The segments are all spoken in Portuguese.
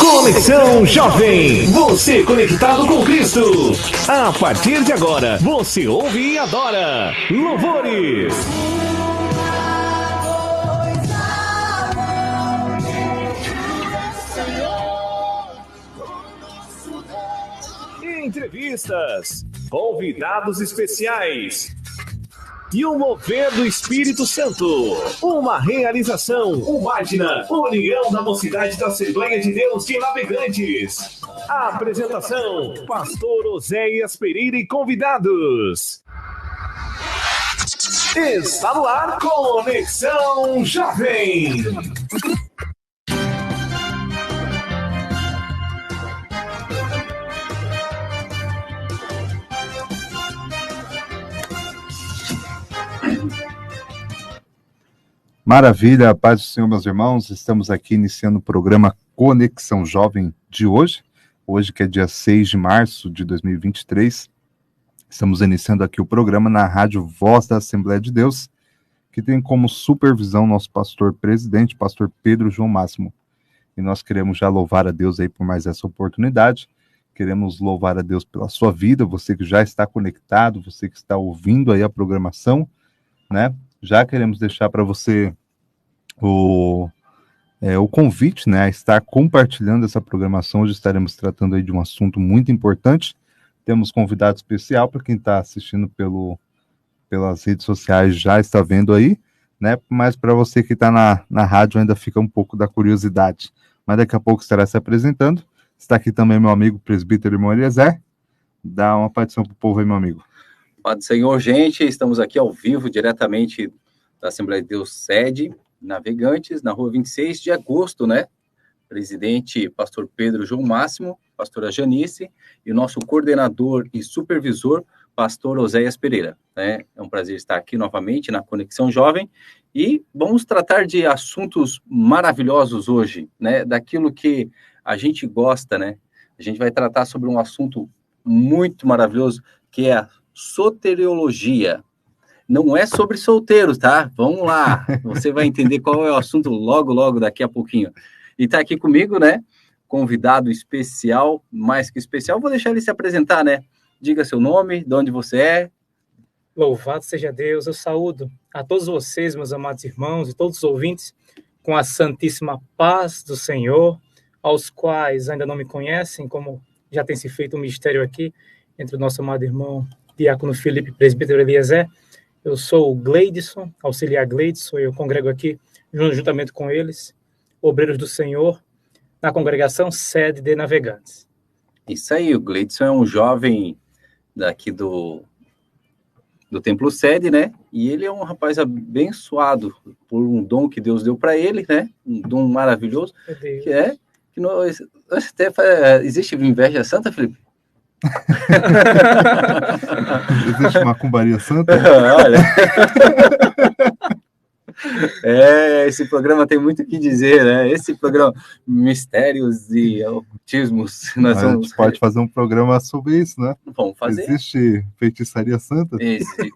Conexão Jovem, você conectado com Cristo. A partir de agora, você ouve e adora louvores, entrevistas, convidados especiais e o mover do Espírito Santo. Uma realização, o Magna, União da Mocidade da Assembleia de Deus de Navegantes. A apresentação, Pastor Oséias Pereira e convidados. Está no ar Conexão Jovem. Maravilha, a paz do Senhor, meus irmãos. Estamos aqui iniciando o programa Conexão Jovem de hoje. Hoje que é dia 6 de março de 2023. Estamos iniciando aqui o programa na Rádio Voz da Assembleia de Deus, que tem como supervisão nosso pastor presidente, pastor Pedro João Máximo. E nós queremos já louvar a Deus aí por mais essa oportunidade. Queremos louvar a Deus pela sua vida, você que já está conectado, você que está ouvindo aí a programação, né? Já queremos deixar para você o convite, né, a estar compartilhando essa programação. Hoje estaremos tratando aí de um assunto muito importante. Temos convidado especial para quem está assistindo pelas redes sociais, já está vendo aí, né? Mas para você que está na rádio ainda fica um pouco da curiosidade. Mas daqui a pouco estará se apresentando. Está aqui também meu amigo presbítero irmão Eliezer. Dá uma partição para o povo aí, meu amigo. Paz do Senhor, gente, estamos aqui ao vivo, diretamente da Assembleia de Deus Sede, Navegantes, na rua 26 de agosto, né? Presidente, pastor Pedro João Máximo, pastora Janice, e o nosso coordenador e supervisor, pastor Oséias Pereira, né? É um prazer estar aqui novamente na Conexão Jovem, e vamos tratar de assuntos maravilhosos hoje, né? Daquilo que a gente gosta, né? A gente vai tratar sobre um assunto muito maravilhoso, que é a soteriologia. Não é sobre solteiros, tá? Vamos lá, você vai entender qual é o assunto logo daqui a pouquinho. E tá aqui comigo, né, convidado especial, mais que especial, vou deixar ele se apresentar, né? Diga seu nome, de onde você é. Louvado seja Deus, eu saúdo a todos vocês, meus amados irmãos, e todos os ouvintes, com a santíssima paz do Senhor, aos quais ainda não me conhecem, como já tem se feito um mistério aqui, entre o nosso amado irmão Diácono Felipe, presbítero Eliezer. Eu sou o Gleidson, auxiliar Gleidson, eu congrego aqui, juntamente com eles, obreiros do Senhor, na congregação Sede de Navegantes. Isso aí, o Gleidson é um jovem daqui do Templo Sede, né? E ele é um rapaz abençoado por um dom que Deus deu para ele, né? Um dom maravilhoso, que nós, até existe inveja santa, Felipe? Existe macumbaria santa? Olha. Esse programa tem muito o que dizer, né? Esse programa, mistérios e ocultismos. A gente pode fazer um programa sobre isso, né? Vamos fazer. Existe feitiçaria santa?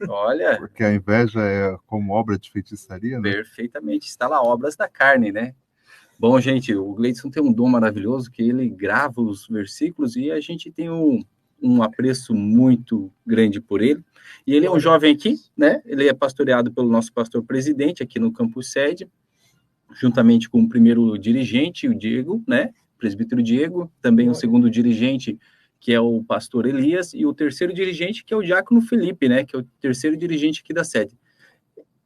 Olha. Porque a inveja é como obra de feitiçaria, né? Perfeitamente. Está lá, obras da carne, né? Bom, gente, o Gleidson tem um dom maravilhoso que ele grava os versículos e a gente tem um apreço muito grande por ele, e ele é um jovem aqui, né, ele é pastoreado pelo nosso pastor presidente aqui no campus sede, juntamente com o primeiro dirigente, o Diego, né, presbítero Diego, também o segundo dirigente, que é o pastor Elias, e o terceiro dirigente, que é o diácono Felipe, né, que é o terceiro dirigente aqui da sede.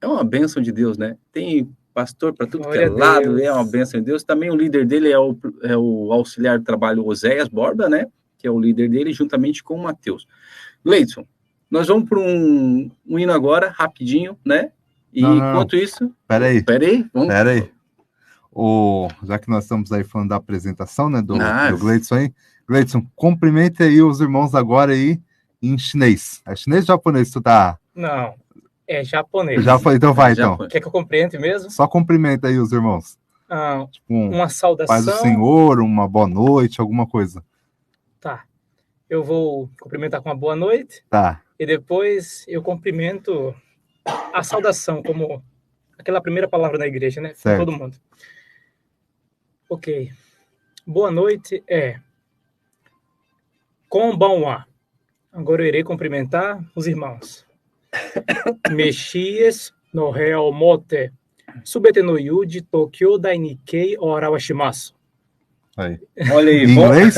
É uma bênção de Deus, né, tem pastor para tudo que é lado, é uma bênção de Deus. Também o líder dele é o auxiliar de trabalho Oséias Borba, né, que é o líder dele, juntamente com o Mateus. Gleidson, nós vamos para um hino agora, rapidinho, né? E enquanto isso... Peraí. Vamos... Já que nós estamos aí falando da apresentação, né, do Gleidson aí, Gleidson, cumprimente aí os irmãos agora aí em chinês. É chinês ou japonês tu tá? Não, é japonês. Então vai, então. Quer que eu cumprimente mesmo? Só cumprimenta aí os irmãos. Tipo uma saudação. Paz do Senhor, uma boa noite, alguma coisa. Tá. Eu vou cumprimentar com uma boa noite. Tá. E depois eu cumprimento a saudação, como aquela primeira palavra na igreja, né? Para todo mundo. Ok. boa noite é Konbanwa. Agora eu irei cumprimentar os irmãos. Mexies no Real Mote. Subete no Yuji Tokyo Dai Nikkei Orawashimasu. Aí. Olha aí, Em inglês?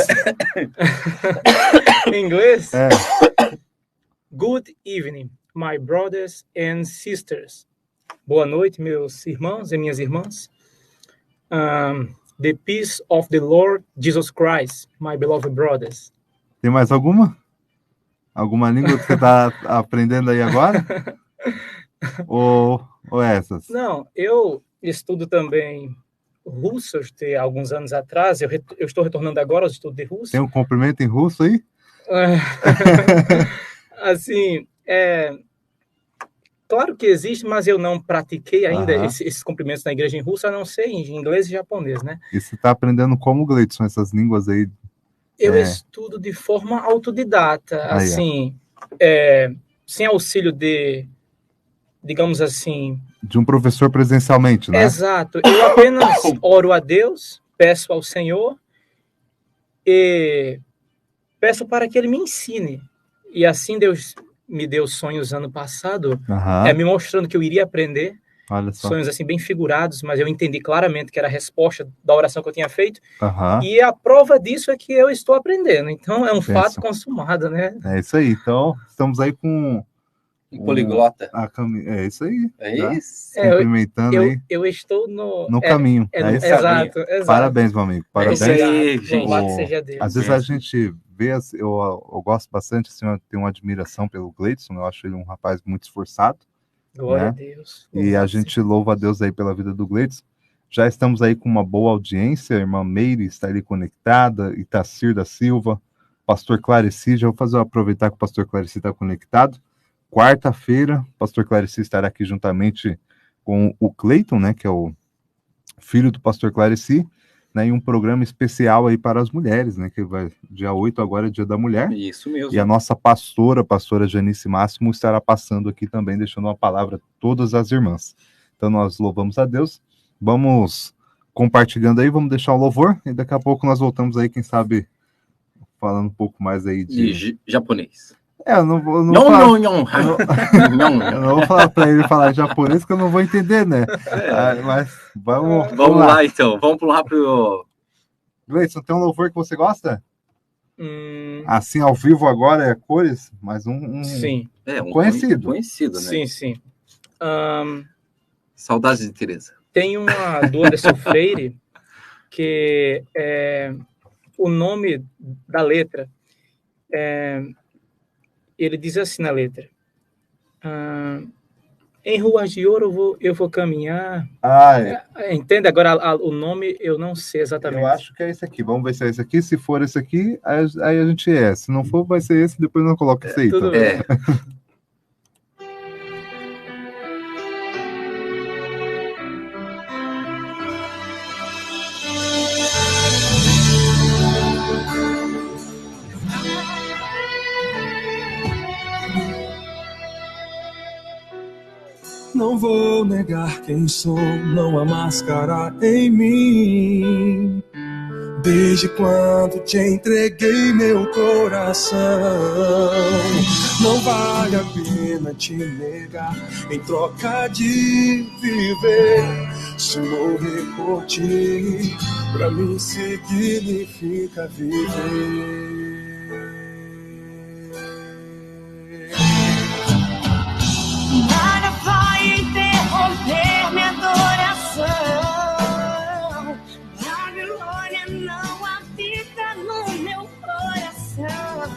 Em inglês? É. Good evening, my brothers and sisters. Boa noite, meus irmãos e minhas irmãs. The peace of the Lord Jesus Christ, my beloved brothers. Tem mais alguma? Alguma língua que você está aprendendo aí agora? ou essas? Não, eu estudo também russo de alguns anos atrás. Eu estou retornando agora ao estudo de russo. Tem um cumprimento em russo aí? Assim, claro que existe, mas eu não pratiquei ainda esses cumprimentos na igreja em russo, a não ser em inglês e japonês, né? E você está aprendendo como, Gleidson, essas línguas aí? Eu estudo de forma autodidata, assim, sem auxílio de, digamos assim... De um professor presencialmente, né? Exato. Eu apenas oro a Deus, peço ao Senhor e peço para que Ele me ensine. E assim Deus me deu sonhos ano passado, me mostrando que eu iria aprender. Olha só. Sonhos assim bem figurados, mas eu entendi claramente que era a resposta da oração que eu tinha feito. E a prova disso é que eu estou aprendendo. Então é um fato consumado, né? É isso aí. Então estamos aí com um poliglota. É isso aí. É isso. Cumprimentando aí. Eu estou no caminho. Exato. Parabéns, meu amigo. Parabéns. É isso aí, gente. Louvado seja Deus. Às vezes a gente vê, eu gosto bastante, assim, eu tenho uma admiração pelo Gleidson, eu acho ele um rapaz muito esforçado. Glória a Deus. E a gente louva a Deus aí pela vida do Gleidson. Já estamos aí com uma boa audiência, a irmã Meire está ali conectada, Itacir da Silva, pastor Clareci, já vou aproveitar que o pastor Clareci está conectado. Quarta-feira, o pastor Clareci estará aqui juntamente com o Cleiton, né, que é o filho do pastor Clareci, né, em um programa especial aí para as mulheres, né, que vai, dia 8 agora é dia da mulher. Isso mesmo. E a nossa pastora Janice Máximo, estará passando aqui também, deixando uma palavra a todas as irmãs. Então nós louvamos a Deus, vamos compartilhando aí, vamos deixar o louvor, e daqui a pouco nós voltamos aí, quem sabe, falando um pouco mais aí de japonês. Eu não vou falar para ele falar japonês, que eu não vou entender, né? Mas vamos lá então, vamos pular pro... Gleidson, tem um louvor que você gosta? Assim, ao vivo agora, é cores, mas Sim. Conhecido. Conhecido, né? Sim. Saudades de Teresa. Tem uma do Anderson Freire, que o nome da letra ele diz assim na letra: em ruas de ouro eu vou caminhar. Entende? Agora o nome eu não sei exatamente. Eu acho que é esse aqui. Vamos ver se é esse aqui. Se for esse aqui, aí a gente Se não for, vai ser esse. Depois não coloca esse aí. Tudo bem. Não vou negar quem sou, não há máscara em mim. Desde quando te entreguei meu coração, não vale a pena te negar em troca de viver. Se morrer por ti, pra mim significa viver. Nada vai interromper minha adoração. Babilônia não habita no meu coração.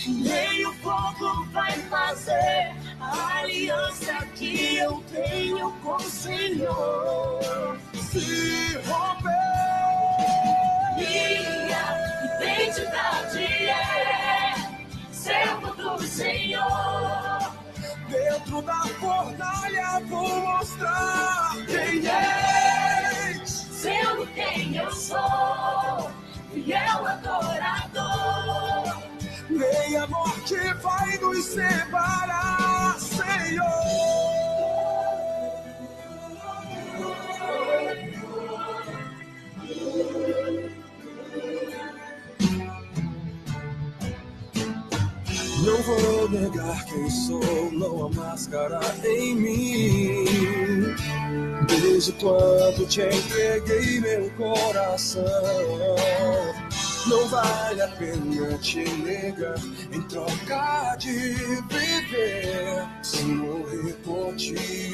Nem o fogo vai fazer a aliança que eu tenho com o Senhor se romper. Minha identidade é servo do Senhor. Dentro da fornalha vou mostrar quem és. Sendo quem eu sou, fiel adorador. Nem a morte vai nos separar, Senhor. Não vou negar quem sou, não há máscara em mim. Desde quando te entreguei meu coração, não vale a pena te negar em troca de viver. Se morrer por ti,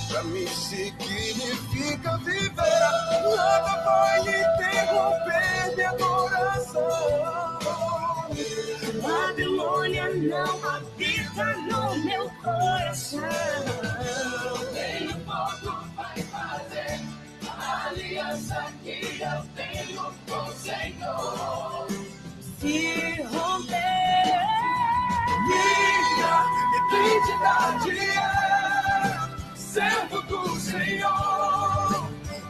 pra mim significa viver. Nada vai interromper minha adoração. Babilônia não habita no meu coração. Nem o fogo vai fazer a aliança que eu tenho com o Senhor. Se romper, Minha identidade é servo do Senhor.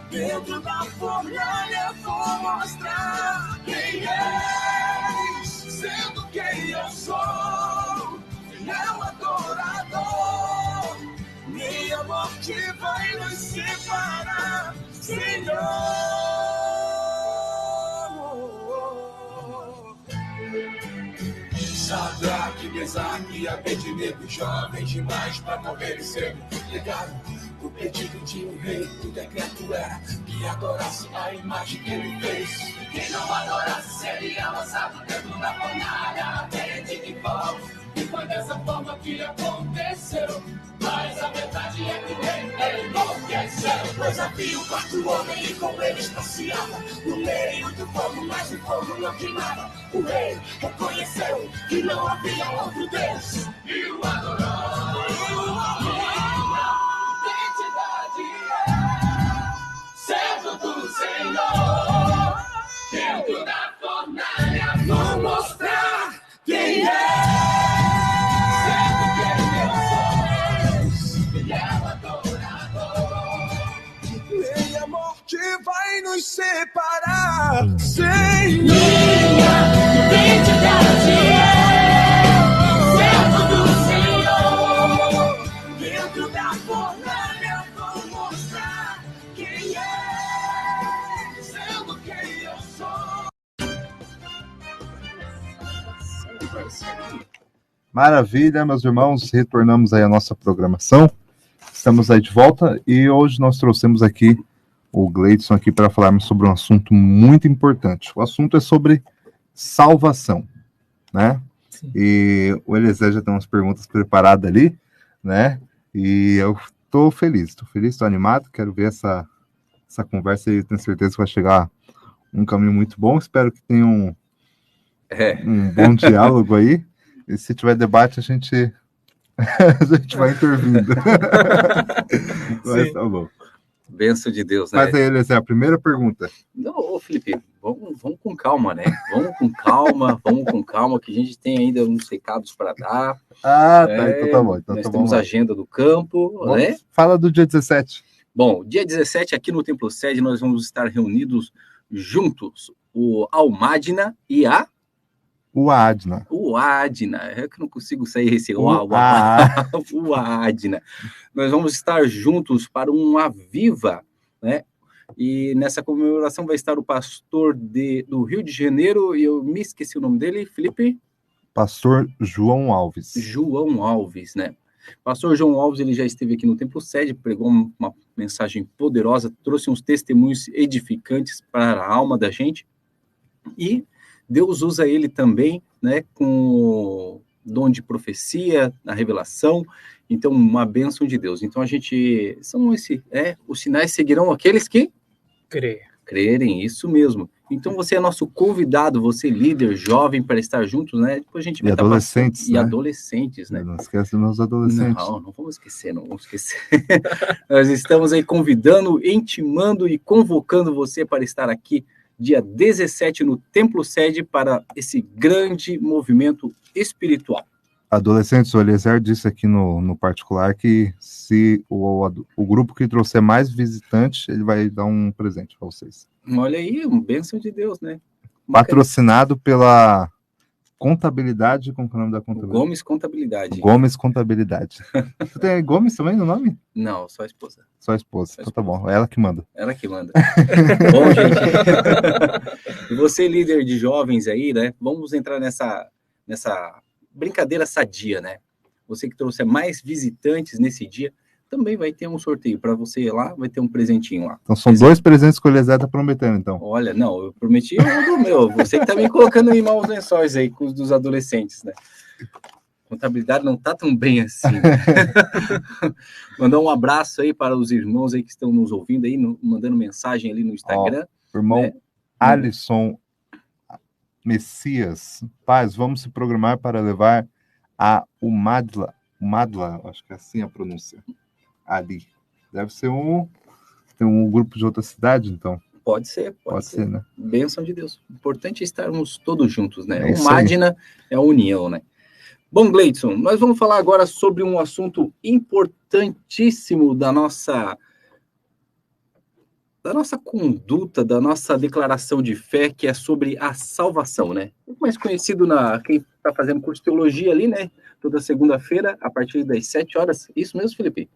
Dentro da fornalha vou mostrar quem és, sendo quem eu sou, fiel adorador. Minha morte vai nos separar, Senhor. Sadraque, Mesaque e Abednego, jovens demais pra morrer cedo, negaram o pedido de um rei. O decreto era que adorasse a imagem que ele fez. quem não adorasse seria lançado dentro da fornalha, rede de fogo. E foi dessa forma que aconteceu. Mas a verdade é que o rei enlouqueceu. Pois havia um quarto homem e com ele estaciava no meio do fogo, mas o fogo não queimava. O rei reconheceu que não havia outro Deus E o adorou. Identidade é servo do Senhor. Dentro da fornalha vou mostrar quem é. Vai nos separar, Senhor. Minha identidade é servo do Senhor. Dentro da fornalha vou mostrar quem é, sendo quem eu sou. Maravilha, meus irmãos, retornamos aí à nossa programação. Estamos aí de volta e hoje nós trouxemos aqui o Gleidson aqui para falarmos sobre um assunto muito importante. O assunto é sobre salvação, né? Sim. E o Eliezer já tem umas perguntas preparadas ali, né? E eu estou feliz, estou animado, quero ver essa conversa e tenho certeza que vai chegar um caminho muito bom. Espero que tenha um bom diálogo aí. E se tiver debate, a gente vai intervindo. Mas tá bom. Benção de Deus, né? Mas aí, Eliezer, a primeira pergunta. Não, ô Felipe, vamos com calma, né? Vamos com calma, que a gente tem ainda uns recados para dar. Ah, tá, então tá bom. Então nós tá temos bom, a agenda do campo, né? Fala do dia 17. Bom, dia 17, aqui no Templo Sede, nós vamos estar reunidos juntos, o Almadina e O Adna. o Adna, é que eu não consigo sair esse o Adna. Nós vamos estar juntos para um Aviva, né? E nessa comemoração vai estar o pastor do Rio de Janeiro, e eu me esqueci o nome dele, Felipe? Pastor João Alves. João Alves, né? Pastor João Alves, ele já esteve aqui no Templo Sede, pregou uma mensagem poderosa, trouxe uns testemunhos edificantes para a alma da gente, e Deus usa ele também, né, com o dom de profecia, na revelação, então uma bênção de Deus. Então os sinais seguirão aqueles que crerem, isso mesmo. Então você é nosso convidado, você líder, jovem, para estar juntos, né? Depois a gente vai adolescentes, e adolescentes, né? Não esquece dos meus adolescentes. Não vamos esquecer. Nós estamos aí convidando, intimando e convocando você para estar aqui dia 17 no Templo Sede para esse grande movimento espiritual. Adolescentes, o Eliezer disse aqui no particular que se o grupo que trouxer mais visitantes, ele vai dar um presente para vocês. Olha aí, uma bênção de Deus, né? Patrocinado pela Contabilidade, como é o nome da contabilidade? Gomes Contabilidade. Gomes Contabilidade. Você tem Gomes também no nome? Não, só a esposa. Só a esposa. Então tá bom, é ela que manda. Ela que manda. Bom, gente, e você líder de jovens aí, né? Vamos entrar nessa brincadeira sadia, né? Você que trouxer mais visitantes nesse dia, também vai ter um sorteio para você ir lá, vai ter um presentinho lá. Então são 2 presentes que o Eliezer tá prometendo, então. Olha, não, eu prometi o do meu. Você que tá me colocando em maus lençóis aí com os dos adolescentes, né? Contabilidade não tá tão bem assim. Mandar um abraço aí para os irmãos aí que estão nos ouvindo aí, mandando mensagem ali no Instagram. O irmão né? Alisson Messias. Paz, vamos se programar para levar a Umadla, acho que é assim a pronúncia, ali. Deve ser tem um grupo de outra cidade, então. Pode ser, né? Bênção de Deus. Importante estarmos todos juntos, né? É O Magna é a união, né? Bom, Gleidson, nós vamos falar agora sobre um assunto importantíssimo da nossa conduta, da nossa declaração de fé, que é sobre a salvação, né? Mais conhecido quem está fazendo curso de teologia ali, né? Toda segunda-feira, a partir das 7 horas. Isso mesmo, Felipe?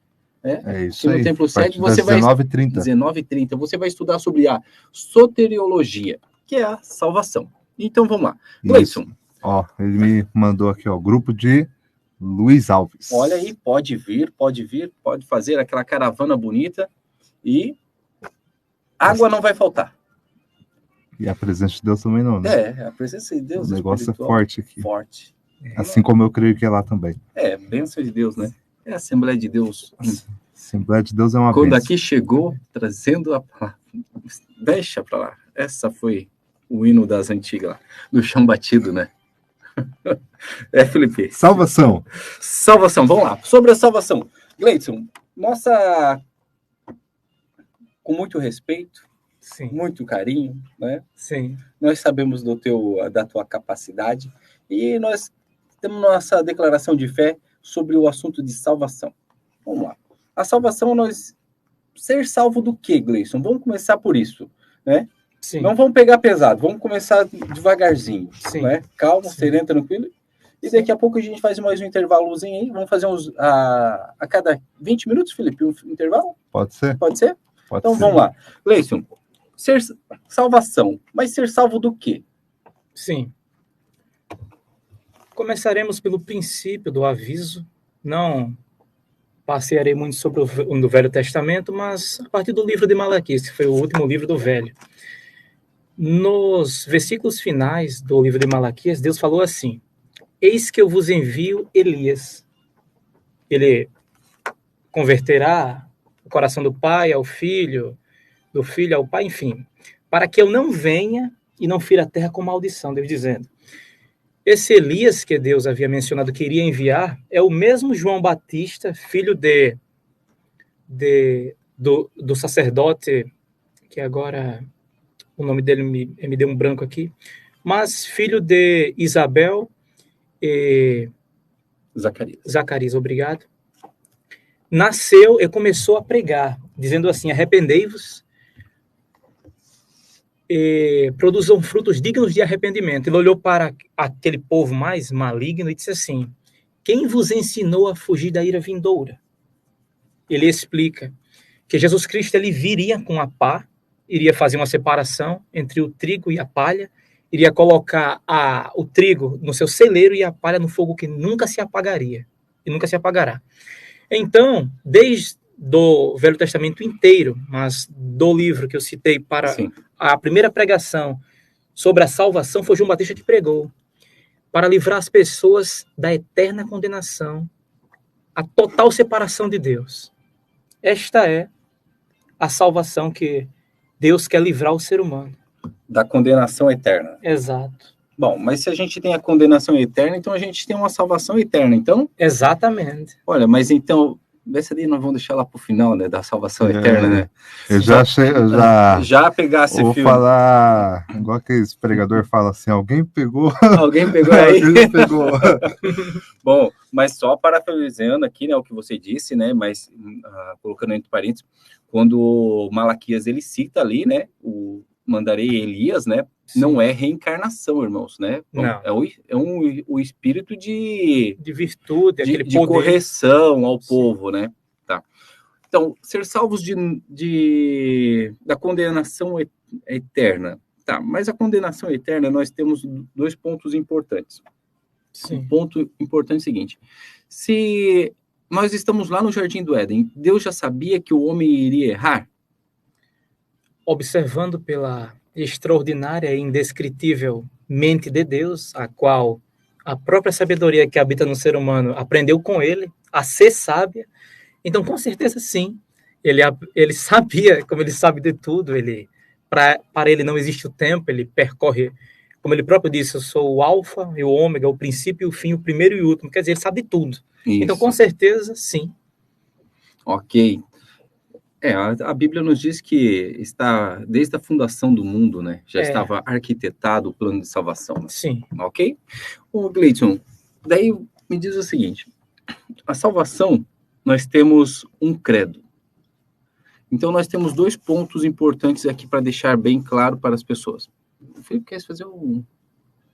É isso aí. No Templo 7, você vai... 19h30. 19h30. Você vai estudar sobre a soteriologia, que é a salvação. Então, vamos lá. Gleidson. Ó, ele me mandou aqui, ó, grupo de Luiz Alves. Olha aí, pode vir, pode fazer aquela caravana bonita e água não vai faltar. E a presença de Deus também não, né? A presença de Deus o negócio é forte aqui. Forte. Assim como eu creio que é lá também. Bênção de Deus, né? É a Assembleia de Deus. Assembleia de Deus é uma Quando bênção. aqui chegou, trazendo a palavra. Deixa pra lá. Essa foi o hino das antigas, lá, do chão batido, né? Felipe. Salvação. Vamos lá. Sobre a salvação. Gleidson, com muito respeito, Sim. muito carinho, né? Sim. Nós sabemos da tua capacidade e nós temos nossa declaração de fé sobre o assunto de salvação. Vamos lá. A salvação, ser salvo do quê, Gleidson? Vamos começar por isso, né? Sim. Não vamos pegar pesado, vamos começar devagarzinho, Sim. né? Calma, Sim. sereno, tranquilo. E daqui a pouco a gente faz mais um intervalozinho aí. Vamos fazer a cada 20 minutos, Felipe, um intervalo? Pode ser? Pode ser? Pode Então ser. vamos lá. Gleidson, salvação. Mas ser salvo do quê? Sim. Começaremos pelo princípio do aviso. Não passearei muito sobre o Velho Testamento, mas a partir do livro de Malaquias, que foi o último livro do Velho. Nos versículos finais do livro de Malaquias, Deus falou assim: eis que eu vos envio Elias. Ele converterá o coração do pai ao filho, do filho ao pai, enfim, para que eu não venha e não fira a terra com maldição, Deus dizendo. Esse Elias que Deus havia mencionado que iria enviar é o mesmo João Batista, filho do sacerdote, que agora o nome dele me deu um branco aqui, mas filho de Isabel e Zacarias, obrigado. Nasceu e começou a pregar, dizendo assim: arrependei-vos e produzam frutos dignos de arrependimento. Ele olhou para aquele povo mais maligno e disse assim: quem vos ensinou a fugir da ira vindoura? Ele explica que Jesus Cristo ele viria com a pá, iria fazer uma separação entre o trigo e a palha, iria colocar o trigo no seu celeiro e a palha no fogo que nunca se apagaria e nunca se apagará. Então, desde do Velho Testamento inteiro, mas do livro que eu citei para Sim. a primeira pregação sobre a salvação foi João Batista que pregou, para livrar as pessoas da eterna condenação, a total separação de Deus. Esta é a salvação que Deus quer livrar o ser humano. Da condenação eterna. Exato. Bom, mas se a gente tem a condenação eterna, então a gente tem uma salvação eterna. Então, Exatamente. olha, mas então, dessa daí nós vamos deixar lá pro final, né, da salvação eterna, né? Eu já pegasse vou filme. falar, igual aqueles pregador fala assim, alguém pegou Alguém pegou aí? Alguém pegou. Bom, mas só parafraseando aqui, né, o que você disse, né, mas colocando entre parênteses, quando Malaquias ele cita ali, né, mandarei Elias, né, Sim. não é reencarnação, irmãos, né? Bom, Não. o espírito de virtude, aquele de poder. correção ao Sim. povo, né? Tá. Então, ser salvos da condenação eterna. Tá, mas a condenação eterna, nós temos 2 pontos importantes. Sim. Um ponto importante é o seguinte: se nós estamos lá no Jardim do Éden, Deus já sabia que o homem iria errar? Observando pela extraordinária e indescritível mente de Deus, a qual a própria sabedoria que habita no ser humano aprendeu com ele a ser sábia, então com certeza sim, ele sabia, como ele sabe de tudo, para ele não existe o tempo, ele percorre, como ele próprio disse, eu sou o alfa e o ômega, o princípio e o fim, o primeiro e o último, quer dizer, ele sabe de tudo. Isso. Então com certeza sim. Ok. A Bíblia nos diz que está, desde a fundação do mundo, né, já estava arquitetado o plano de salvação. Né? Sim. Ok? Ô, Gleidson, daí me diz o seguinte: a salvação, nós temos um credo. Então, nós temos 2 pontos importantes aqui para deixar bem claro para as pessoas. O Felipe, quer fazer um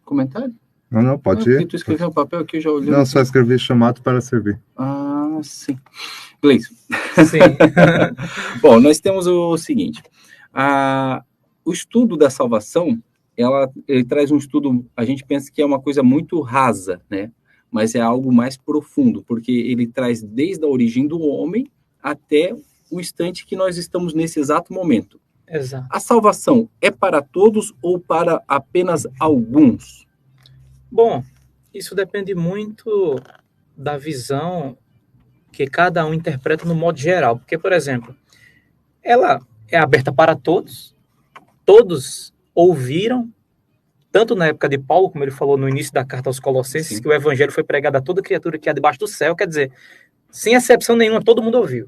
comentário? Não, pode ir. Porque tu escreveu um papel aqui, eu já olhei. Não, só escrevi chamado para servir. Ah, sim. Gleison. Sim. Bom, nós temos o seguinte. O estudo da salvação, ele traz um estudo, a gente pensa que é uma coisa muito rasa, né? Mas é algo mais profundo, porque ele traz desde a origem do homem até o instante que nós estamos nesse exato momento. Exato. A salvação é para todos ou para apenas alguns? Bom, isso depende muito da visão que cada um interpreta no modo geral. Porque, por exemplo, ela é aberta para todos ouviram, tanto na época de Paulo, como ele falou no início da carta aos Colossenses, Sim. que o evangelho foi pregado a toda criatura que há debaixo do céu, quer dizer, sem exceção nenhuma, todo mundo ouviu.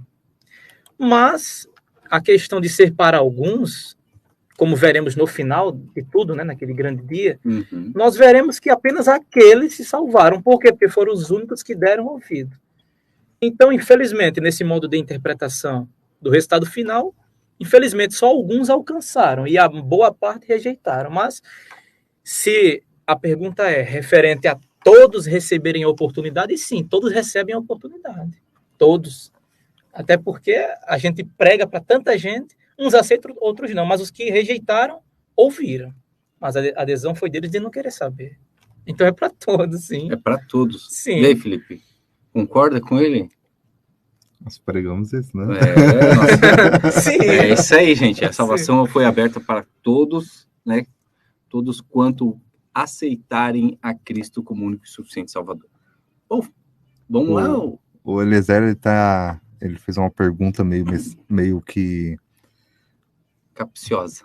Mas a questão de ser para alguns, como veremos no final de tudo, né, naquele grande dia, nós veremos que apenas aqueles se salvaram. Por quê? Porque foram os únicos que deram ouvido. Então, infelizmente, nesse modo de interpretação do resultado final, infelizmente, só alguns alcançaram e a boa parte rejeitaram. Mas, se a pergunta é referente a todos receberem a oportunidade, sim, todos recebem a oportunidade. Todos. Até porque a gente prega para tanta gente, uns aceitam, outros não. Mas os que rejeitaram, ouviram. Mas a adesão foi deles de não querer saber. Então, é para todos, sim. É para todos. Sim. E aí, Felipe? Concorda com ele? Nós pregamos isso, né? Sim. É isso aí, gente. A salvação foi aberta para todos, né? Todos quanto aceitarem a Cristo como único e suficiente Salvador. Bom, vamos lá. O Eliezer, ele fez uma pergunta meio que... capciosa.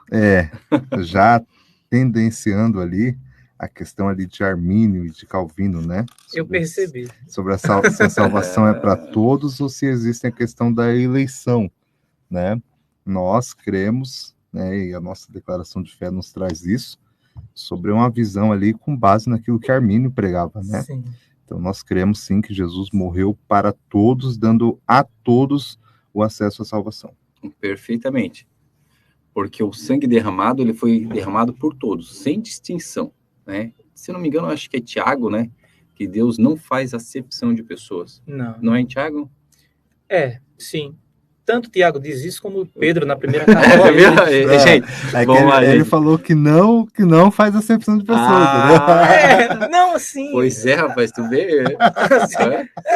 Já tendenciando ali a questão ali de Armínio e de Calvino, né? Eu percebi. Sobre se a salvação é para todos ou se existe a questão da eleição, né? Nós cremos, né, e a nossa declaração de fé nos traz isso, sobre uma visão ali com base naquilo que Armínio pregava, né? Sim. Então nós cremos sim que Jesus morreu para todos, dando a todos o acesso à salvação. Perfeitamente. Porque o sangue derramado, ele foi derramado por todos, sem distinção, né? Se não me engano, acho que é Tiago, né? Que Deus não faz acepção de pessoas. Não. Não é em Tiago? Sim. Tanto Tiago diz isso como Pedro na primeira carta. Gente, ele falou que não faz acepção de pessoas, entendeu? Não, assim. Pois é, rapaz, tu vê.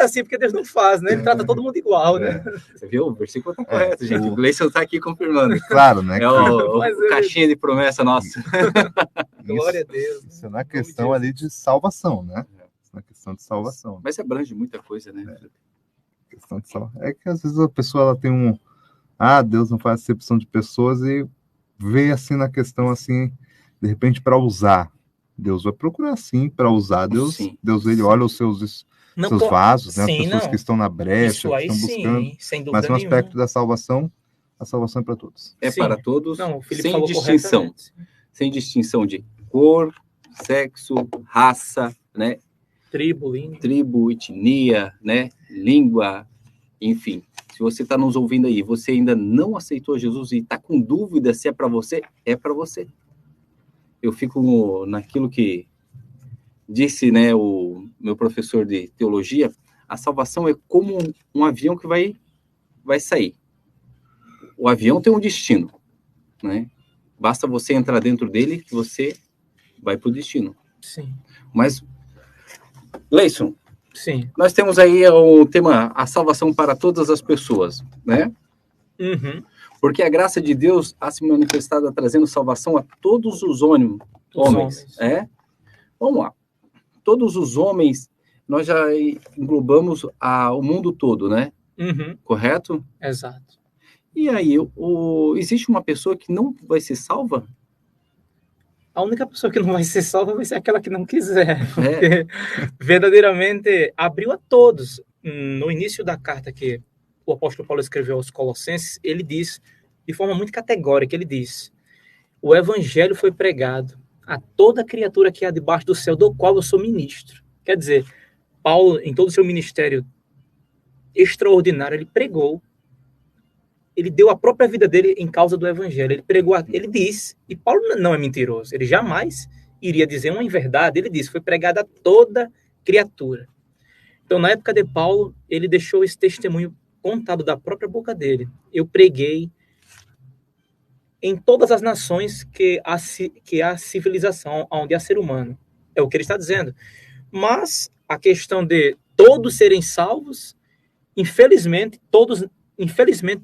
Assim, porque Deus não faz, né? Ele trata todo mundo igual, né? Você viu? O versículo tá correto, gente. O Gleison tá aqui confirmando. Claro, né? É o caixinha de promessa nossa. Glória a Deus. Isso é na questão ali de salvação, né? Na questão de salvação. Mas abrange muita coisa, né? Questão de salvação. É que às vezes a pessoa ela tem Deus não faz acepção de pessoas e vê assim na questão assim, de repente para usar. Deus vai procurar sim para usar. Deus ele olha os seus vasos, né? As pessoas que estão na brecha, que estão buscando. Sem dúvida mas no aspecto da salvação, a salvação é para todos. É para todos, não, sem distinção. Sem distinção de cor, sexo, raça, né? Tribo, etnia, né? Língua, enfim. Se você está nos ouvindo aí, você ainda não aceitou Jesus e está com dúvida se é para você, é para você. Eu fico naquilo que disse, né, o meu professor de teologia, a salvação é como um avião que vai sair. O avião tem um destino, né? Basta você entrar dentro dele que você vai para o destino. Sim. Mas Gleison, Sim. nós temos aí o tema a salvação para todas as pessoas, né? Uhum. Porque a graça de Deus há se manifestado trazendo salvação a todos os homens. Vamos lá. Todos os homens, nós já englobamos o mundo todo, né? Uhum. Correto? Exato. E aí, existe uma pessoa que não vai ser salva? A única pessoa que não vai ser salva vai ser aquela que não quiser. Porque verdadeiramente abriu a todos. No início da carta que o apóstolo Paulo escreveu aos Colossenses, ele diz, de forma muito categórica, ele diz: o evangelho foi pregado a toda criatura que há debaixo do céu, do qual eu sou ministro. Quer dizer, Paulo, em todo o seu ministério extraordinário, ele pregou, ele deu a própria vida dele em causa do evangelho, ele pregou, ele disse, e Paulo não é mentiroso, ele jamais iria dizer uma inverdade, ele disse, foi pregado a toda criatura. Então, na época de Paulo, ele deixou esse testemunho contado da própria boca dele. Eu preguei em todas as nações que há civilização, onde há ser humano. É o que ele está dizendo. Mas a questão de todos serem salvos, infelizmente, todos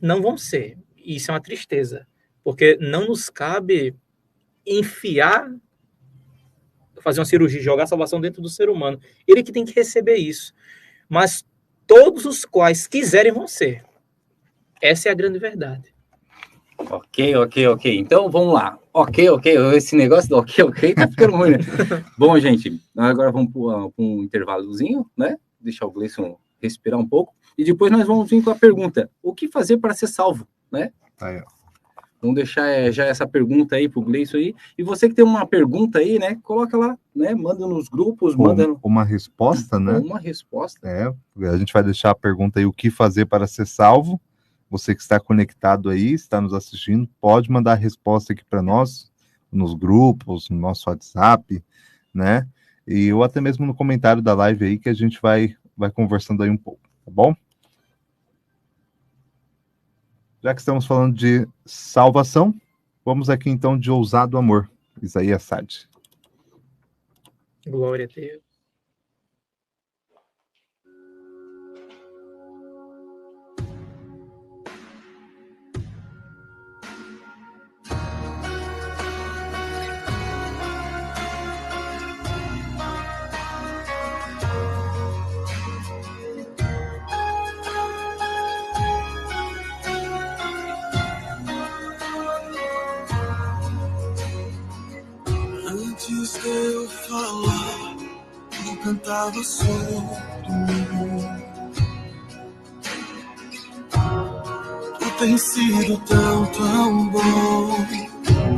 não vão ser. Isso é uma tristeza, porque não nos cabe fazer uma cirurgia, jogar a salvação dentro do ser humano. Ele que tem que receber isso. Mas todos os quais quiserem vão ser. Essa é a grande verdade. Ok. Então, vamos lá. Ok. Esse negócio do ok tá ficando ruim, né? Bom, gente, agora vamos para um intervalozinho, né? Deixar o Gleison respirar um pouco. E depois nós vamos vir com a pergunta: o que fazer para ser salvo, né? Aí, ó. Vamos deixar já essa pergunta aí pro Gleison aí. E você que tem uma pergunta aí, né? Coloca lá, né? Manda nos grupos, manda... Uma resposta, né? Uma resposta. A gente vai deixar a pergunta aí, o que fazer para ser salvo? Você que está conectado aí, está nos assistindo, pode mandar a resposta aqui para nós, nos grupos, no nosso WhatsApp, né? Ou até mesmo no comentário da live aí, que a gente vai conversando aí um pouco, tá bom? Já que estamos falando de salvação, vamos aqui então de ousado amor, Isaías Sade. Glória a Deus. Antes de eu falar, eu cantava sobre mim. Tu tens sido tão bom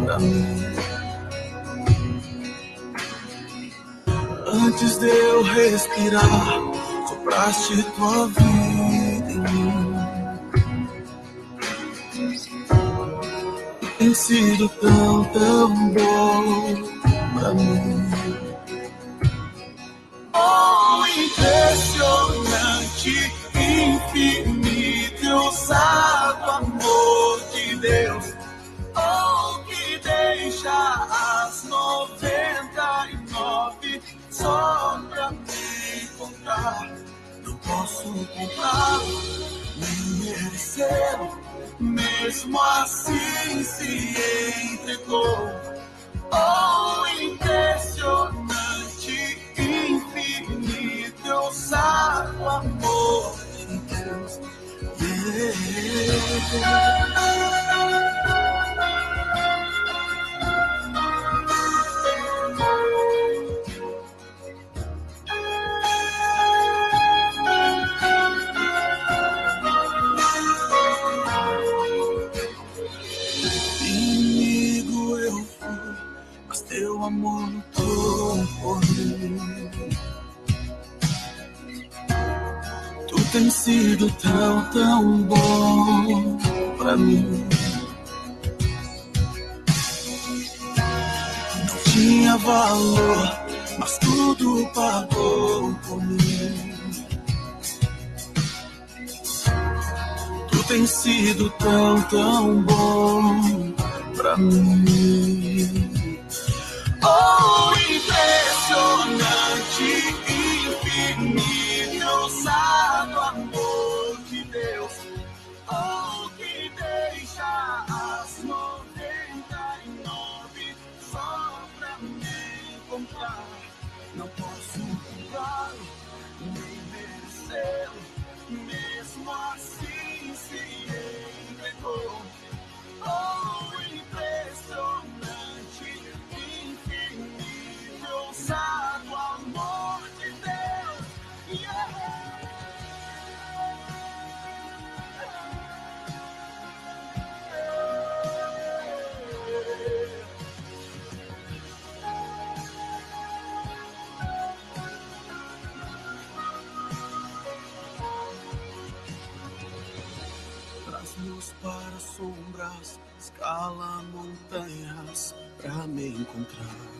pra mim. Antes de eu respirar, sopraste tua vida em mim. Tu tens sido tão bom pra mim. Oh, impressionante, infinito e ousado amor de Deus. Oh, que deixa as 99 só pra me encontrar. Não posso comprar, nem merecer, mesmo assim se entregou. Oh, impressionante, infinito, ousado amor de Deus. Inimigo eu fui, mas teu amor lutou por mim. Tu tens sido tão bom pra mim. Não tinha valor, mas tudo pagou por mim. Tu tens sido tão bom pra mim. Oh, impressionante, encontrar. Não posso culpá-lo, nem merecê-lo, mesmo assim se entregou. Oh, impressionante, infinito, ousado amor de Deus. Traz luz para sombras, escala montanhas pra me encontrar.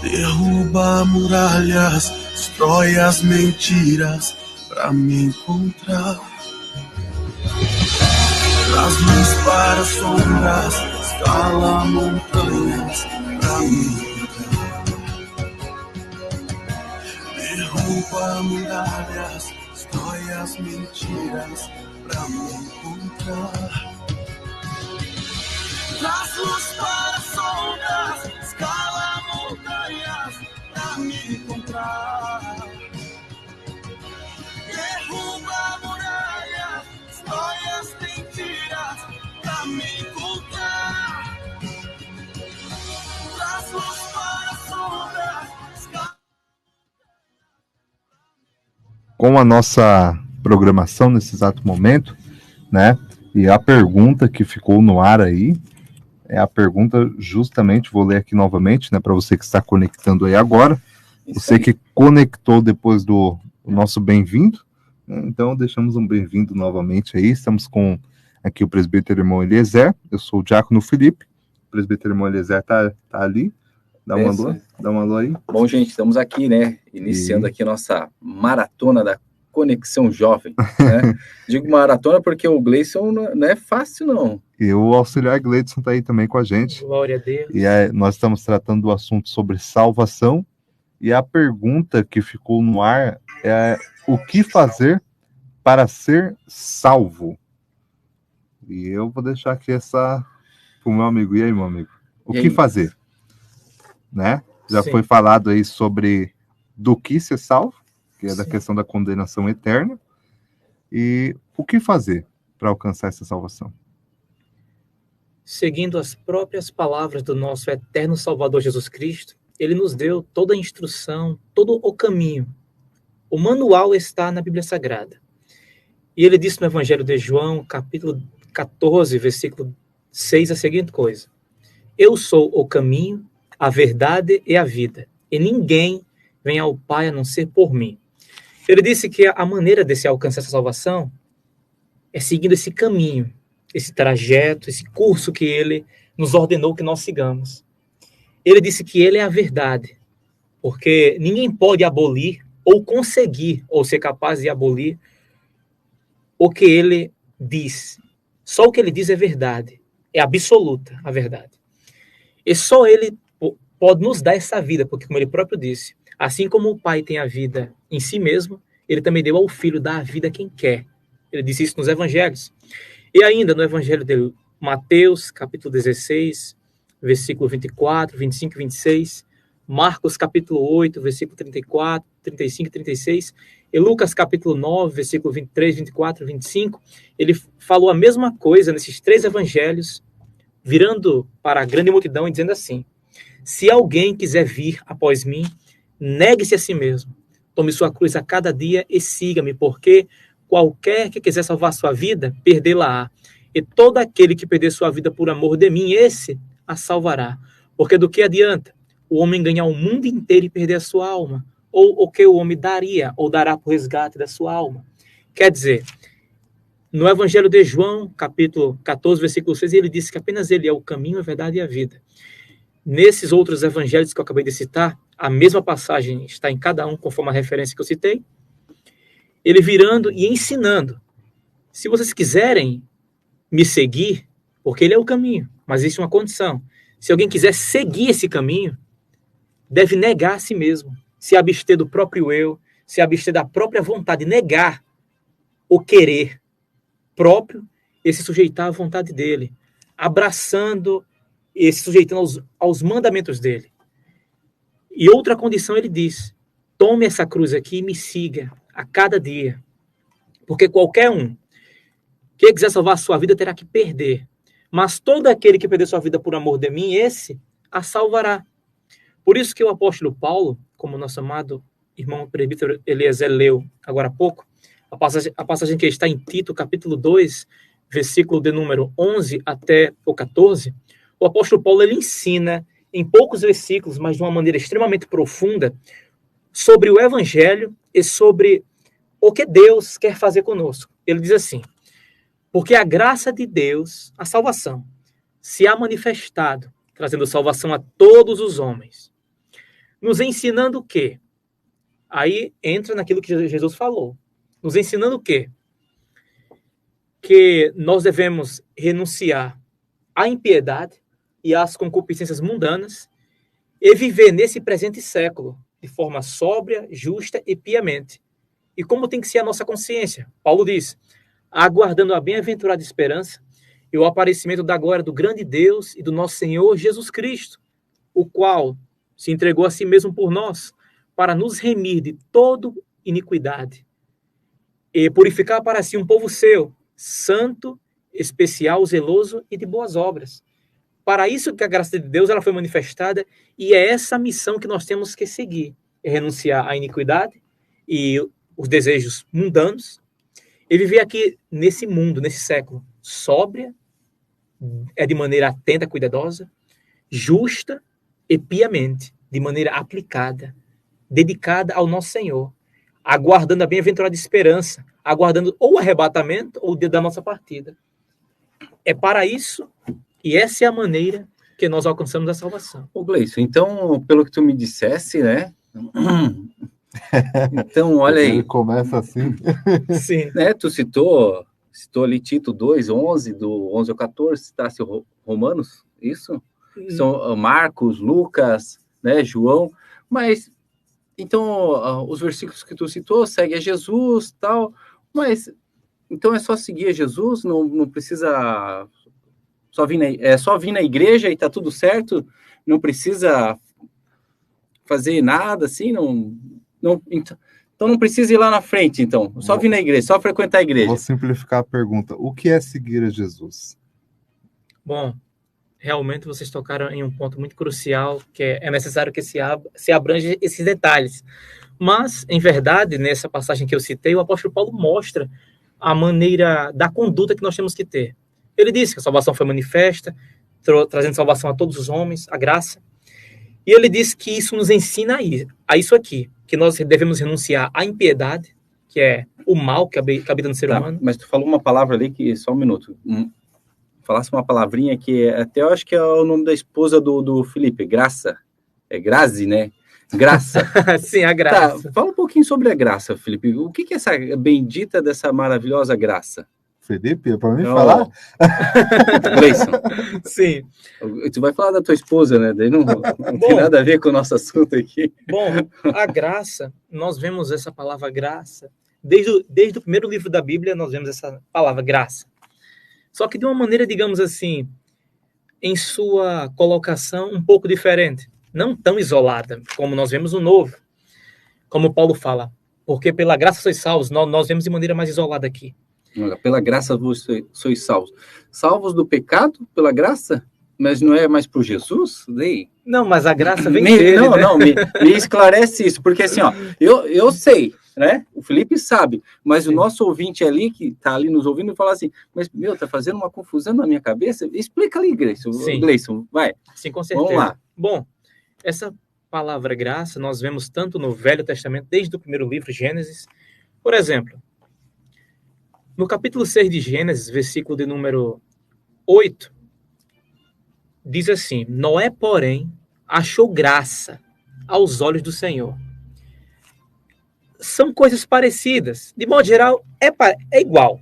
Derruba muralhas, destrói as mentiras pra me encontrar. Traz luz para sombras, escala montanhas pra me encontrar. Derruba muralhas, destrói as mentiras pra me encontrar. Traz luz para sombras, escala montanhas pra me encontrar. Derruba muralhas, destrói as mentiras pra me encontrar. Traz luz para sombras, escala... Com a nossa programação nesse exato momento, né? E a pergunta que ficou no ar aí é a pergunta justamente, vou ler aqui novamente, né, para você que está conectando aí agora, você que conectou depois do nosso bem-vindo, né, então deixamos um bem-vindo novamente aí, estamos com aqui o presbítero irmão Eliezer, eu sou o diácono Felipe, o presbítero irmão Eliezer tá ali, dá um alô aí. Bom, gente, estamos aqui, né, iniciando aqui a nossa maratona da Conexão Jovem, né? Digo maratona porque o Gleison não é fácil, não. E o auxiliar Gleidson está aí também com a gente. Glória a Deus. E nós estamos tratando do assunto sobre salvação. E a pergunta que ficou no ar é: o que fazer para ser salvo? E eu vou deixar aqui essa para o meu amigo. E aí, meu amigo? O que fazer? Né? Já Sim. foi falado aí sobre do que ser salvo, que é da Sim. questão da condenação eterna. E o que fazer para alcançar essa salvação? Seguindo as próprias palavras do nosso eterno Salvador Jesus Cristo, ele nos deu toda a instrução, todo o caminho. O manual está na Bíblia Sagrada. E ele disse no Evangelho de João, capítulo 14, versículo 6, a seguinte coisa: eu sou o caminho, a verdade e a vida, e ninguém vem ao Pai a não ser por mim. Ele disse que a maneira de se alcançar essa salvação é seguindo esse caminho, esse trajeto, esse curso que ele nos ordenou que nós sigamos. Ele disse que ele é a verdade, porque ninguém pode abolir ou conseguir ou ser capaz de abolir o que ele diz. Só o que ele diz é verdade, é absoluta a verdade. E só ele pode nos dar essa vida, porque como ele próprio disse, assim como o Pai tem a vida em si mesmo, ele também deu ao Filho dar a vida a quem quer. Ele disse isso nos Evangelhos. E ainda no Evangelho de Mateus, capítulo 16, versículo 24, 25 e 26, Marcos, capítulo 8, versículo 34, 35 e 36, e Lucas, capítulo 9, versículo 23, 24 e 25, ele falou a mesma coisa nesses três evangelhos, virando para a grande multidão e dizendo assim: se alguém quiser vir após mim, negue-se a si mesmo, tome sua cruz a cada dia e siga-me, porque qualquer que quiser salvar sua vida, perdê-la-á. E todo aquele que perder sua vida por amor de mim, esse a salvará. Porque do que adianta o homem ganhar o mundo inteiro e perder a sua alma? Ou o que o homem daria ou dará por resgate da sua alma? Quer dizer, no Evangelho de João, capítulo 14, versículo 6, ele disse que apenas ele é o caminho, a verdade e a vida. Nesses outros evangelhos que eu acabei de citar, a mesma passagem está em cada um, conforme a referência que eu citei, ele virando e ensinando: se vocês quiserem me seguir, porque ele é o caminho, mas existe uma condição: se alguém quiser seguir esse caminho, deve negar a si mesmo, se abster do próprio eu, se abster da própria vontade, negar o querer próprio e se sujeitar à vontade dele, abraçando e se sujeitando aos mandamentos dele. E outra condição ele diz: tome essa cruz aqui e me siga a cada dia. Porque qualquer um que quiser salvar a sua vida terá que perder. Mas todo aquele que perder sua vida por amor de mim, esse a salvará. Por isso que o apóstolo Paulo, como nosso amado irmão presbítero Eliezer leu agora há pouco, a passagem que está em Tito, capítulo 2, versículo de número 11 até o 14, o apóstolo Paulo ele ensina em poucos versículos, mas de uma maneira extremamente profunda, sobre o evangelho e sobre o que Deus quer fazer conosco. Ele diz assim: porque a graça de Deus, a salvação, se há manifestado, trazendo salvação a todos os homens, nos ensinando o quê? Aí entra naquilo que Jesus falou. Nos ensinando o quê? Que nós devemos renunciar à impiedade e às concupiscências mundanas e viver nesse presente século de forma sóbria, justa e piamente. E como tem que ser a nossa consciência? Paulo diz: aguardando a bem-aventurada esperança e o aparecimento da glória do grande Deus e do nosso Senhor Jesus Cristo, o qual se entregou a si mesmo por nós, para nos remir de toda iniquidade e purificar para si um povo seu, santo, especial, zeloso e de boas obras. Para isso que a graça de Deus ela foi manifestada, e é essa missão que nós temos que seguir: é renunciar à iniquidade e os desejos mundanos e viver aqui nesse mundo, nesse século, sóbria, de maneira atenta, cuidadosa, justa e piamente, de maneira aplicada, dedicada ao nosso Senhor, aguardando a bem-aventurada esperança, aguardando ou o arrebatamento ou o dia da nossa partida. É para isso, e essa é a maneira que nós alcançamos a salvação. Ô, Gleison, então, pelo que tu me dissesse, né? Então, olha aí. Ele começa assim. Sim. Né, tu citou ali Tito 2, 11, do 11 ao 14, citasse Romanos, isso? São Marcos, Lucas, né, João, mas, então, os versículos que tu citou, segue a Jesus, tal, mas, então é só seguir a Jesus, não precisa só vir na igreja e tá tudo certo, não precisa fazer nada, assim, então não precisa ir lá na frente, então. Só vir na igreja, só frequentar a igreja. Vou simplificar a pergunta. O que é seguir a Jesus? Bom, realmente vocês tocaram em um ponto muito crucial, que é necessário que se abrange esses detalhes. Mas, em verdade, nessa passagem que eu citei, o apóstolo Paulo mostra a maneira da conduta que nós temos que ter. Ele disse que a salvação foi manifesta, trazendo salvação a todos os homens, a graça. E ele diz que isso nos ensina a isso aqui, que nós devemos renunciar à impiedade, que é o mal que habita no ser humano. Mas tu falou uma palavra ali que, só um minuto, falasse uma palavrinha que até eu acho que é o nome da esposa do Felipe, Graça. É Grazi, né? Graça. Sim, a graça. Tá, fala um pouquinho sobre a graça, Felipe. O que é essa bendita dessa maravilhosa graça? Felipe, é para mim falar? Gleison. Sim. Tu vai falar da tua esposa, né? Daí não tem nada a ver com o nosso assunto aqui. Bom, a graça, nós vemos essa palavra graça, desde o primeiro livro da Bíblia, nós vemos essa palavra graça. Só que de uma maneira, digamos assim, em sua colocação um pouco diferente. Não tão isolada, como nós vemos no Novo. Como Paulo fala, porque pela graça sois salvos, nós vemos de maneira mais isolada aqui. Pela graça vos sois salvos. Salvos do pecado, pela graça? Mas não é mais por Jesus? Daí? Não, mas a graça vem dele, Não, né? não, me esclarece isso, porque assim, ó, eu sei, né? O Felipe sabe, mas Sim. O nosso ouvinte ali, que tá ali nos ouvindo, fala assim, mas, tá fazendo uma confusão na minha cabeça? Explica ali, Gleison, vai. Sim, com certeza. Vamos lá. Bom, essa palavra graça nós vemos tanto no Velho Testamento, desde o primeiro livro, Gênesis. Por exemplo, no capítulo 6 de Gênesis, versículo de número 8, diz assim: Noé, porém, achou graça aos olhos do Senhor. São coisas parecidas. De modo geral, é igual.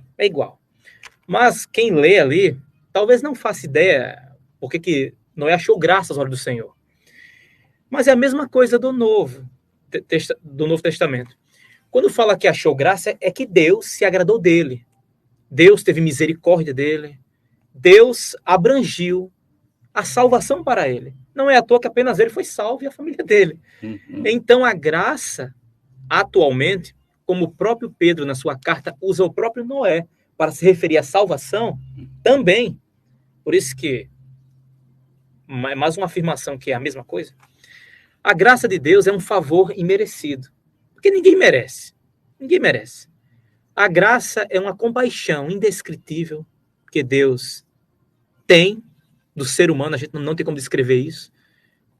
Mas quem lê ali, talvez não faça ideia porque que Noé achou graça aos olhos do Senhor. Mas é a mesma coisa do Novo Testamento. Quando fala que achou graça, é que Deus se agradou dele. Deus teve misericórdia dele. Deus abrangiu a salvação para ele. Não é à toa que apenas ele foi salvo e a família dele. Então, a graça, atualmente, como o próprio Pedro, na sua carta, usa o próprio Noé para se referir à salvação, também. Por isso que, mais uma afirmação que é a mesma coisa, a graça de Deus é um favor imerecido. Porque ninguém merece. Ninguém merece. A graça é uma compaixão indescritível que Deus tem do ser humano. A gente não tem como descrever isso.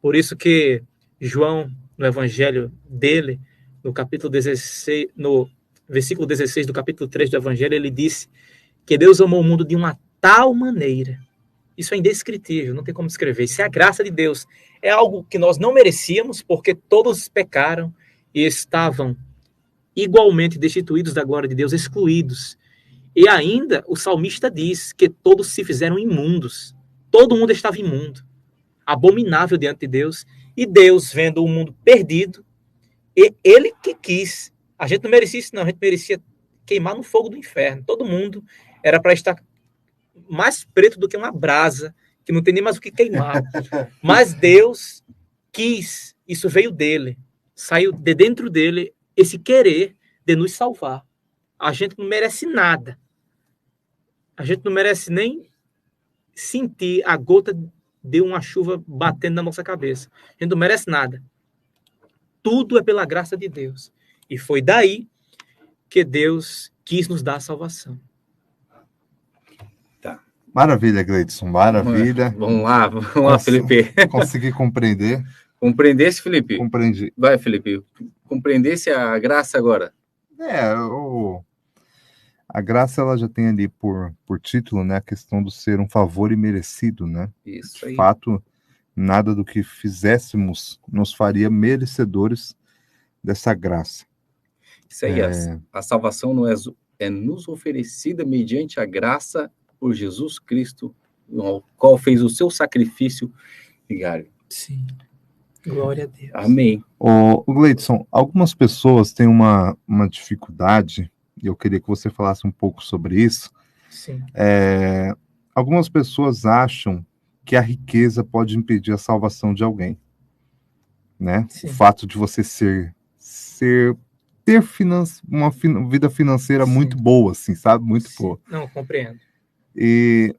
Por isso que João, no evangelho dele, no capítulo 16, no versículo 16 do capítulo 3 do evangelho, ele disse que Deus amou o mundo de uma tal maneira. Isso é indescritível, não tem como descrever. Isso é a graça de Deus. É algo que nós não merecíamos, porque todos pecaram e estavam igualmente destituídos da glória de Deus, excluídos. E ainda o salmista diz que todos se fizeram imundos. Todo mundo estava imundo, abominável diante de Deus. E Deus, vendo o mundo perdido, e ele que quis. A gente não merecia isso, não. A gente merecia queimar no fogo do inferno. Todo mundo era para estar mais preto do que uma brasa, que não tem nem mais o que queimar. Mas Deus quis. Isso veio dele. Saiu de dentro dele esse querer de nos salvar. A gente não merece nada. A gente não merece nem sentir a gota de uma chuva batendo na nossa cabeça. A gente não merece nada. Tudo é pela graça de Deus. E foi daí que Deus quis nos dar a salvação. Tá. Maravilha, Gleidson, maravilha. Vamos lá, Felipe. Consegui compreender. Compreendesse, Felipe? Compreendi. Vai, Felipe. Compreendesse a graça agora? A graça, ela já tem ali por título, né, a questão do ser um favor imerecido, né? Isso aí. De fato, nada do que fizéssemos nos faria merecedores dessa graça. Isso aí, a salvação não é nos oferecida mediante a graça por Jesus Cristo, ao qual fez o seu sacrifício diário. Sim. Glória a Deus. Amém. O Gleidson, algumas pessoas têm uma dificuldade, e eu queria que você falasse um pouco sobre isso. Sim. Algumas pessoas acham que a riqueza pode impedir a salvação de alguém, né? Sim. O fato de você ter uma vida financeira Sim. muito boa, assim, sabe? Muito boa. Não, compreendo. E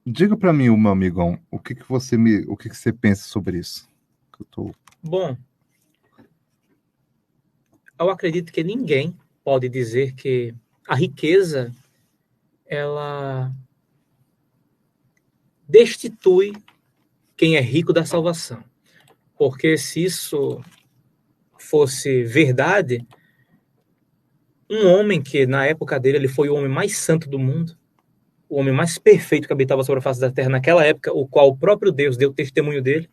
diga para mim, meu amigão, o que você pensa sobre isso? Bom, eu acredito que ninguém pode dizer que a riqueza ela destitui quem é rico da salvação. Porque se isso fosse verdade, um homem que na época dele ele foi o homem mais santo do mundo, o homem mais perfeito que habitava sobre a face da terra naquela época, o qual o próprio Deus deu testemunho dele,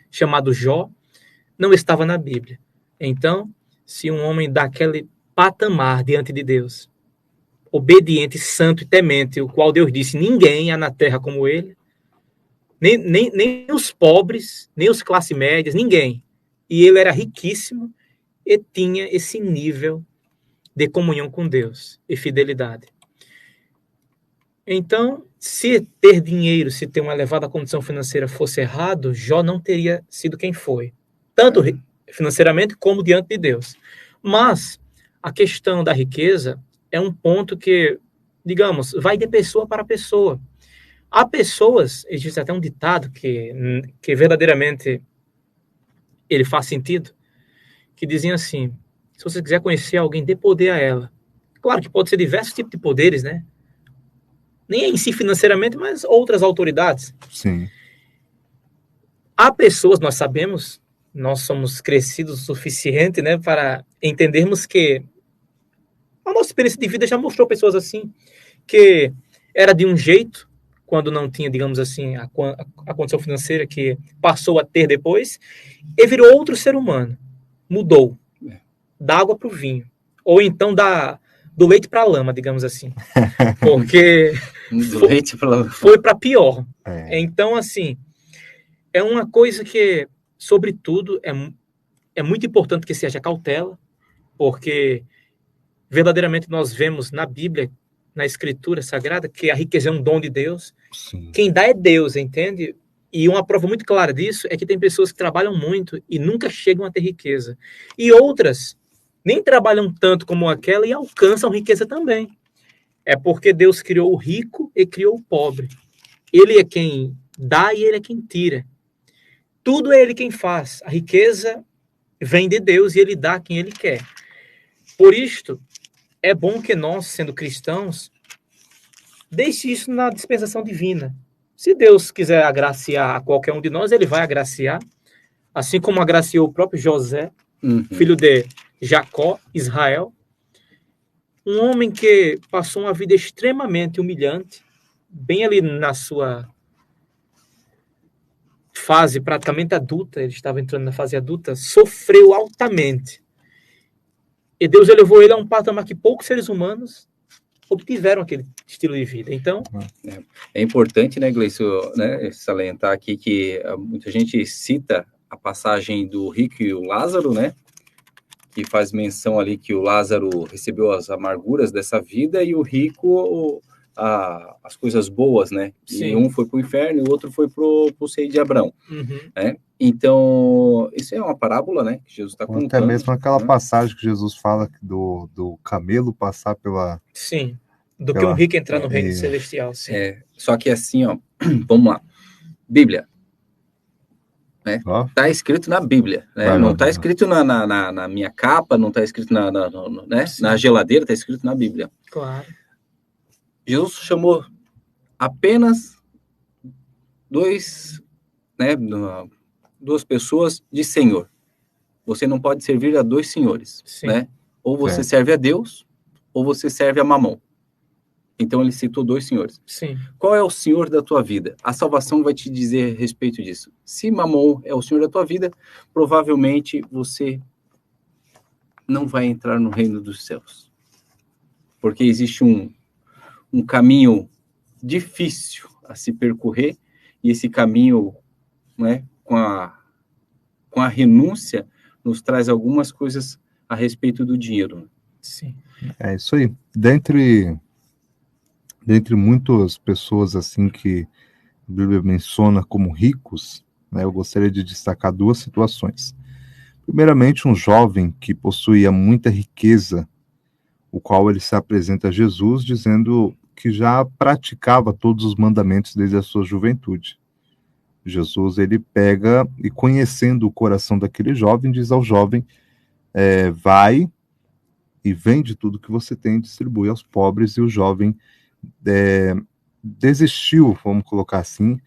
chamado Jó, não estava na Bíblia. Então, se um homem daquele patamar diante de Deus, obediente, santo e temente, o qual Deus disse, ninguém há na terra como ele, nem os pobres, nem os classe médias, ninguém. E ele era riquíssimo e tinha esse nível de comunhão com Deus e fidelidade. Então, se ter dinheiro, se ter uma elevada condição financeira fosse errado, Jó não teria sido quem foi, tanto financeiramente como diante de Deus. Mas a questão da riqueza é um ponto que, digamos, vai de pessoa para pessoa. Há pessoas, existe até um ditado que verdadeiramente ele faz sentido, que dizem assim, se você quiser conhecer alguém, dê poder a ela. Claro que pode ser diversos tipos de poderes, né? Nem em si financeiramente, mas outras autoridades. Sim. Há pessoas, nós sabemos, nós somos crescidos o suficiente, né, para entendermos que a nossa experiência de vida já mostrou pessoas assim, que era de um jeito, quando não tinha, digamos assim, a condição financeira que passou a ter depois, e virou outro ser humano. Mudou. Da água para o vinho. Ou então do leite para a lama, digamos assim. Porque foi para pior. Então, assim, é uma coisa que, sobretudo, é muito importante que seja cautela, porque verdadeiramente nós vemos na Bíblia, na Escritura Sagrada, que a riqueza é um dom de Deus. Sim. Quem dá é Deus, entende? E uma prova muito clara disso é que tem pessoas que trabalham muito e nunca chegam a ter riqueza. E outras nem trabalham tanto como aquela e alcançam riqueza também. É porque Deus criou o rico e criou o pobre. Ele é quem dá e ele é quem tira. Tudo é ele quem faz. A riqueza vem de Deus e ele dá a quem ele quer. Por isto, é bom que nós, sendo cristãos, deixe isso na dispensação divina. Se Deus quiser agraciar a qualquer um de nós, ele vai agraciar, assim como agraciou o próprio José, filho de Jacó, Israel, um homem que passou uma vida extremamente humilhante, bem ali na sua fase praticamente adulta, ele estava entrando na fase adulta, sofreu altamente. E Deus elevou ele a um patamar que poucos seres humanos obtiveram aquele estilo de vida. Então, é importante, né, Gleison, né, salientar aqui que muita gente cita a passagem do rico e o Lázaro, né, que faz menção ali que o Lázaro recebeu as amarguras dessa vida e o rico as coisas boas, né? Sim. E um foi para o inferno e o outro foi para o seio de Abraão. Né? Então, isso é uma parábola, né? Que Jesus está contando. Até mesmo aquela passagem que Jesus fala do camelo passar pela... Sim, que um rico entrar no reino celestial. Sim. Só que assim, ó, vamos lá. Bíblia. Né? Tá escrito na Bíblia, né? Não está escrito na minha capa, não está escrito na geladeira, está escrito na Bíblia. Claro. Jesus chamou apenas duas pessoas de Senhor. Você não pode servir a dois senhores, né? Ou você serve a Deus, ou você serve a Mamon. Então ele citou dois senhores. Sim. Qual é o senhor da tua vida? A salvação vai te dizer a respeito disso. Se Mamon é o senhor da tua vida, provavelmente você não vai entrar no reino dos céus. Porque existe um caminho difícil a se percorrer, e esse caminho, né, com a renúncia, nos traz algumas coisas a respeito do dinheiro. Sim. É isso aí. Dentre muitas pessoas assim que a Bíblia menciona como ricos, né, eu gostaria de destacar duas situações. Primeiramente, um jovem que possuía muita riqueza, o qual ele se apresenta a Jesus dizendo que já praticava todos os mandamentos desde a sua juventude. Jesus, ele pega e, conhecendo o coração daquele jovem, diz ao jovem, vai e vende tudo que você tem, distribui aos pobres, e o jovem desistiu, vamos colocar assim,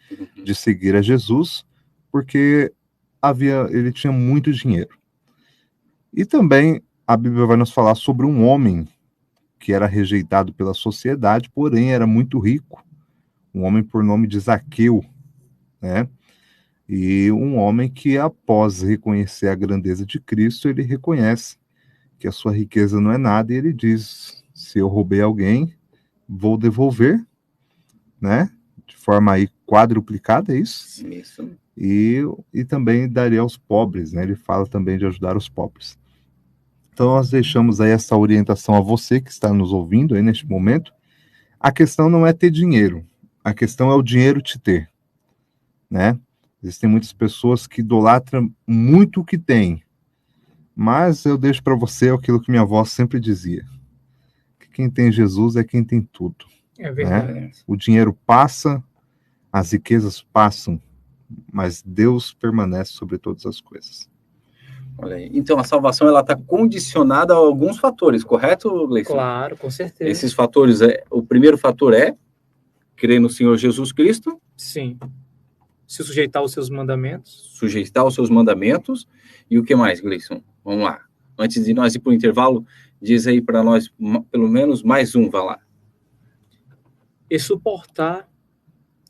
de seguir a Jesus, porque ele tinha muito dinheiro. E também a Bíblia vai nos falar sobre um homem que era rejeitado pela sociedade, porém era muito rico, um homem por nome de Zaqueu, né? E um homem que, após reconhecer a grandeza de Cristo, ele reconhece que a sua riqueza não é nada, e ele diz, se eu roubei alguém, vou devolver, né? De forma aí quadruplicada, é isso? Isso. E também daria aos pobres, né? Ele fala também de ajudar os pobres. Então nós deixamos aí essa orientação a você que está nos ouvindo aí neste momento. A questão não é ter dinheiro, a questão é o dinheiro te ter, né? Existem muitas pessoas que idolatram muito o que tem, mas eu deixo para você aquilo que minha avó sempre dizia, que quem tem Jesus é quem tem tudo. É verdade. Né? O dinheiro passa, as riquezas passam, mas Deus permanece sobre todas as coisas. Olha aí. Então, a salvação ela está condicionada a alguns fatores, correto, Gleison? Claro, com certeza. Esses fatores, o primeiro fator é crer no Senhor Jesus Cristo. Sim. Se sujeitar aos seus mandamentos. Sujeitar aos seus mandamentos. E o que mais, Gleison? Vamos lá. Antes de nós ir para o intervalo, diz aí para nós, pelo menos, mais um, vai lá. E suportar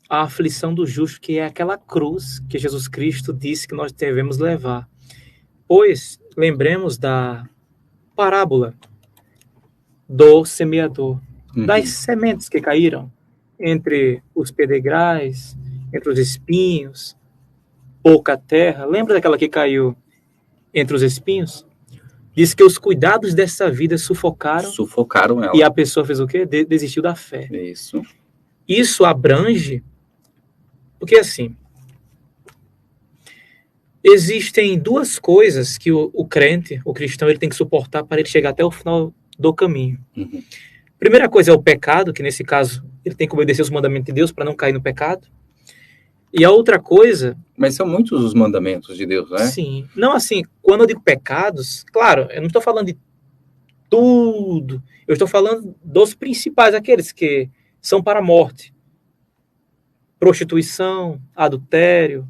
a aflição do justo, que é aquela cruz que Jesus Cristo disse que nós devemos levar. Pois, lembremos da parábola do semeador, das sementes que caíram entre os pedregais, entre os espinhos, pouca terra. Lembra daquela que caiu entre os espinhos? Diz que os cuidados dessa vida sufocaram ela. E a pessoa fez o quê? Desistiu da fé. Isso. Isso abrange, porque assim, Existem duas coisas que o crente, o cristão, ele tem que suportar para ele chegar até o final do caminho. Uhum. Primeira coisa é o pecado, que nesse caso ele tem que obedecer os mandamentos de Deus para não cair no pecado. E a outra coisa... Mas são muitos os mandamentos de Deus, né? Sim. Não, assim, quando eu digo pecados, claro, eu não estou falando de tudo. Eu estou falando dos principais, aqueles que são para a morte. Prostituição, adultério,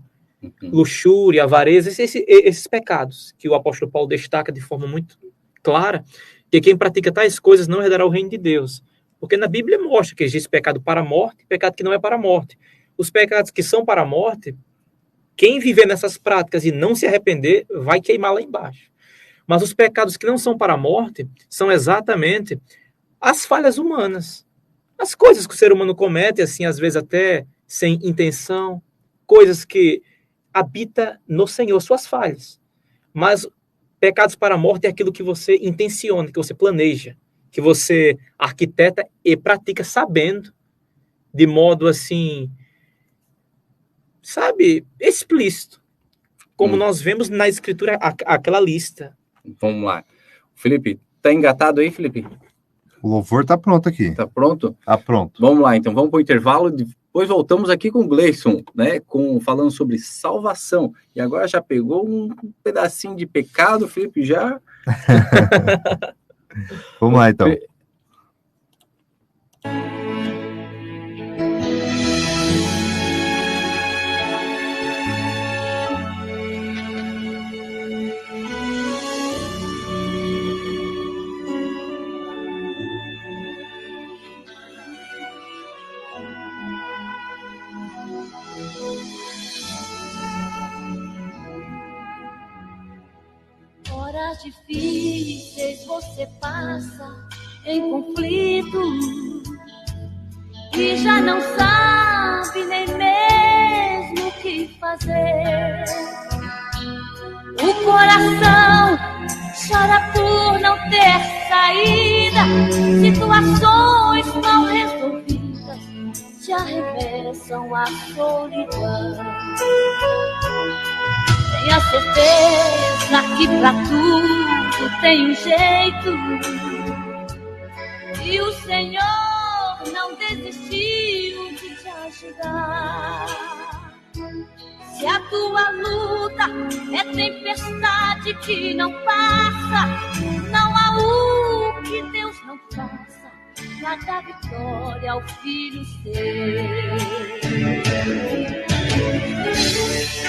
luxúria, avareza, esses pecados que o apóstolo Paulo destaca de forma muito clara, que quem pratica tais coisas não herdará o reino de Deus. Porque na Bíblia mostra que existe pecado para a morte e pecado que não é para a morte. Os pecados que são para a morte, quem viver nessas práticas e não se arrepender, vai queimar lá embaixo. Mas os pecados que não são para a morte são exatamente as falhas humanas. As coisas que o ser humano comete, assim, às vezes até sem intenção, coisas que habita no Senhor, suas falhas. Mas pecados para a morte é aquilo que você intenciona, que você planeja, que você arquiteta e pratica sabendo, de modo assim, sabe, explícito. Como nós vemos na Escritura, aquela lista. Vamos lá. Felipe, tá engatado aí, Felipe? O louvor tá pronto aqui. Tá pronto? Tá pronto. Vamos lá, então, vamos para o intervalo, depois voltamos aqui com o Gleison, né, falando sobre salvação. E agora já pegou um pedacinho de pecado, Felipe, já? Vamos lá, então. Horas difíceis você passa em conflito e já não sabe nem mesmo o que fazer. O coração chora por não ter saída, situações mal resolvidas te arremessam à solidão. Tenha certeza que pra tudo tem um jeito, e o Senhor não desistiu de te ajudar. Se a tua luta é tempestade que não passa, não há o que Deus não faça pra dar vitória ao filho seu.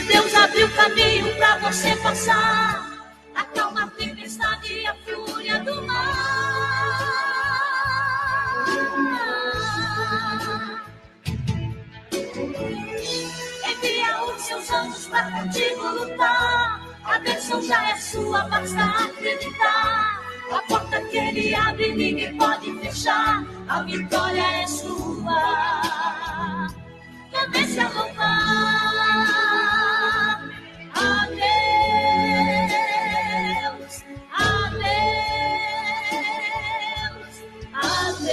Deus abriu caminho pra você passar, acalma a tempestade e a fúria do mar. Envia os seus anjos pra contigo lutar, a bênção já é sua, basta acreditar. A porta que ele abre ninguém pode fechar, a vitória é sua. Comece a louvar a Deus, a Deus, a Deus.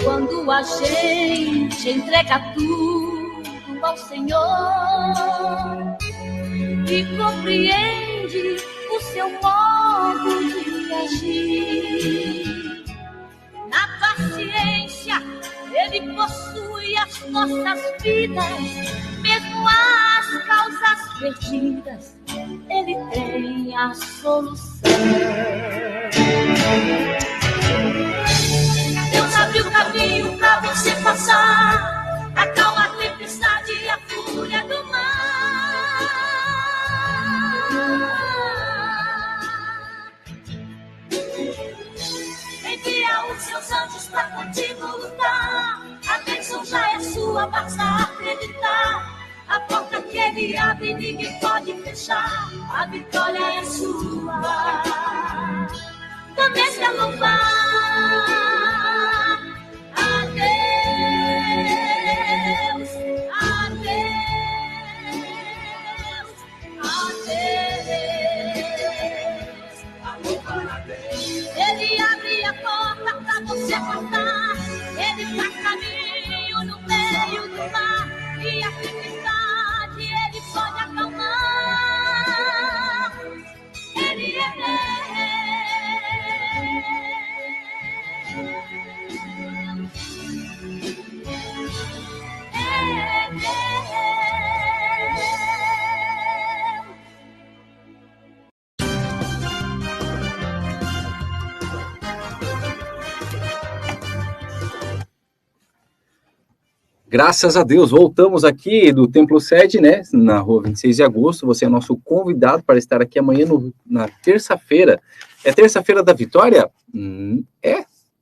Quando a gente entrega tudo ao Senhor e compreende o seu modo de agir, na paciência Ele possui as nossas vidas, mesmo as causas perdidas, Ele tem a solução. Deus abriu caminho pra você passar, acalma a tempestade e a fúria do mar. Envia os seus anjos pra contigo lutar, a bênção já é sua, basta acreditar. A porta que ele Ele abre, ninguém pode fechar. A vitória é sua. Comece a louvar a Deus, a Deus, a Deus, a louvar a Deus. Ele abre a porta pra você passar. Ele faz caminho no meio do mar. E a tempestade ele pode acalmar. Ele é Graças a Deus, voltamos aqui do Templo Sede, né, na rua 26 de agosto. Você é nosso convidado para estar aqui amanhã, na terça-feira. É terça-feira da vitória?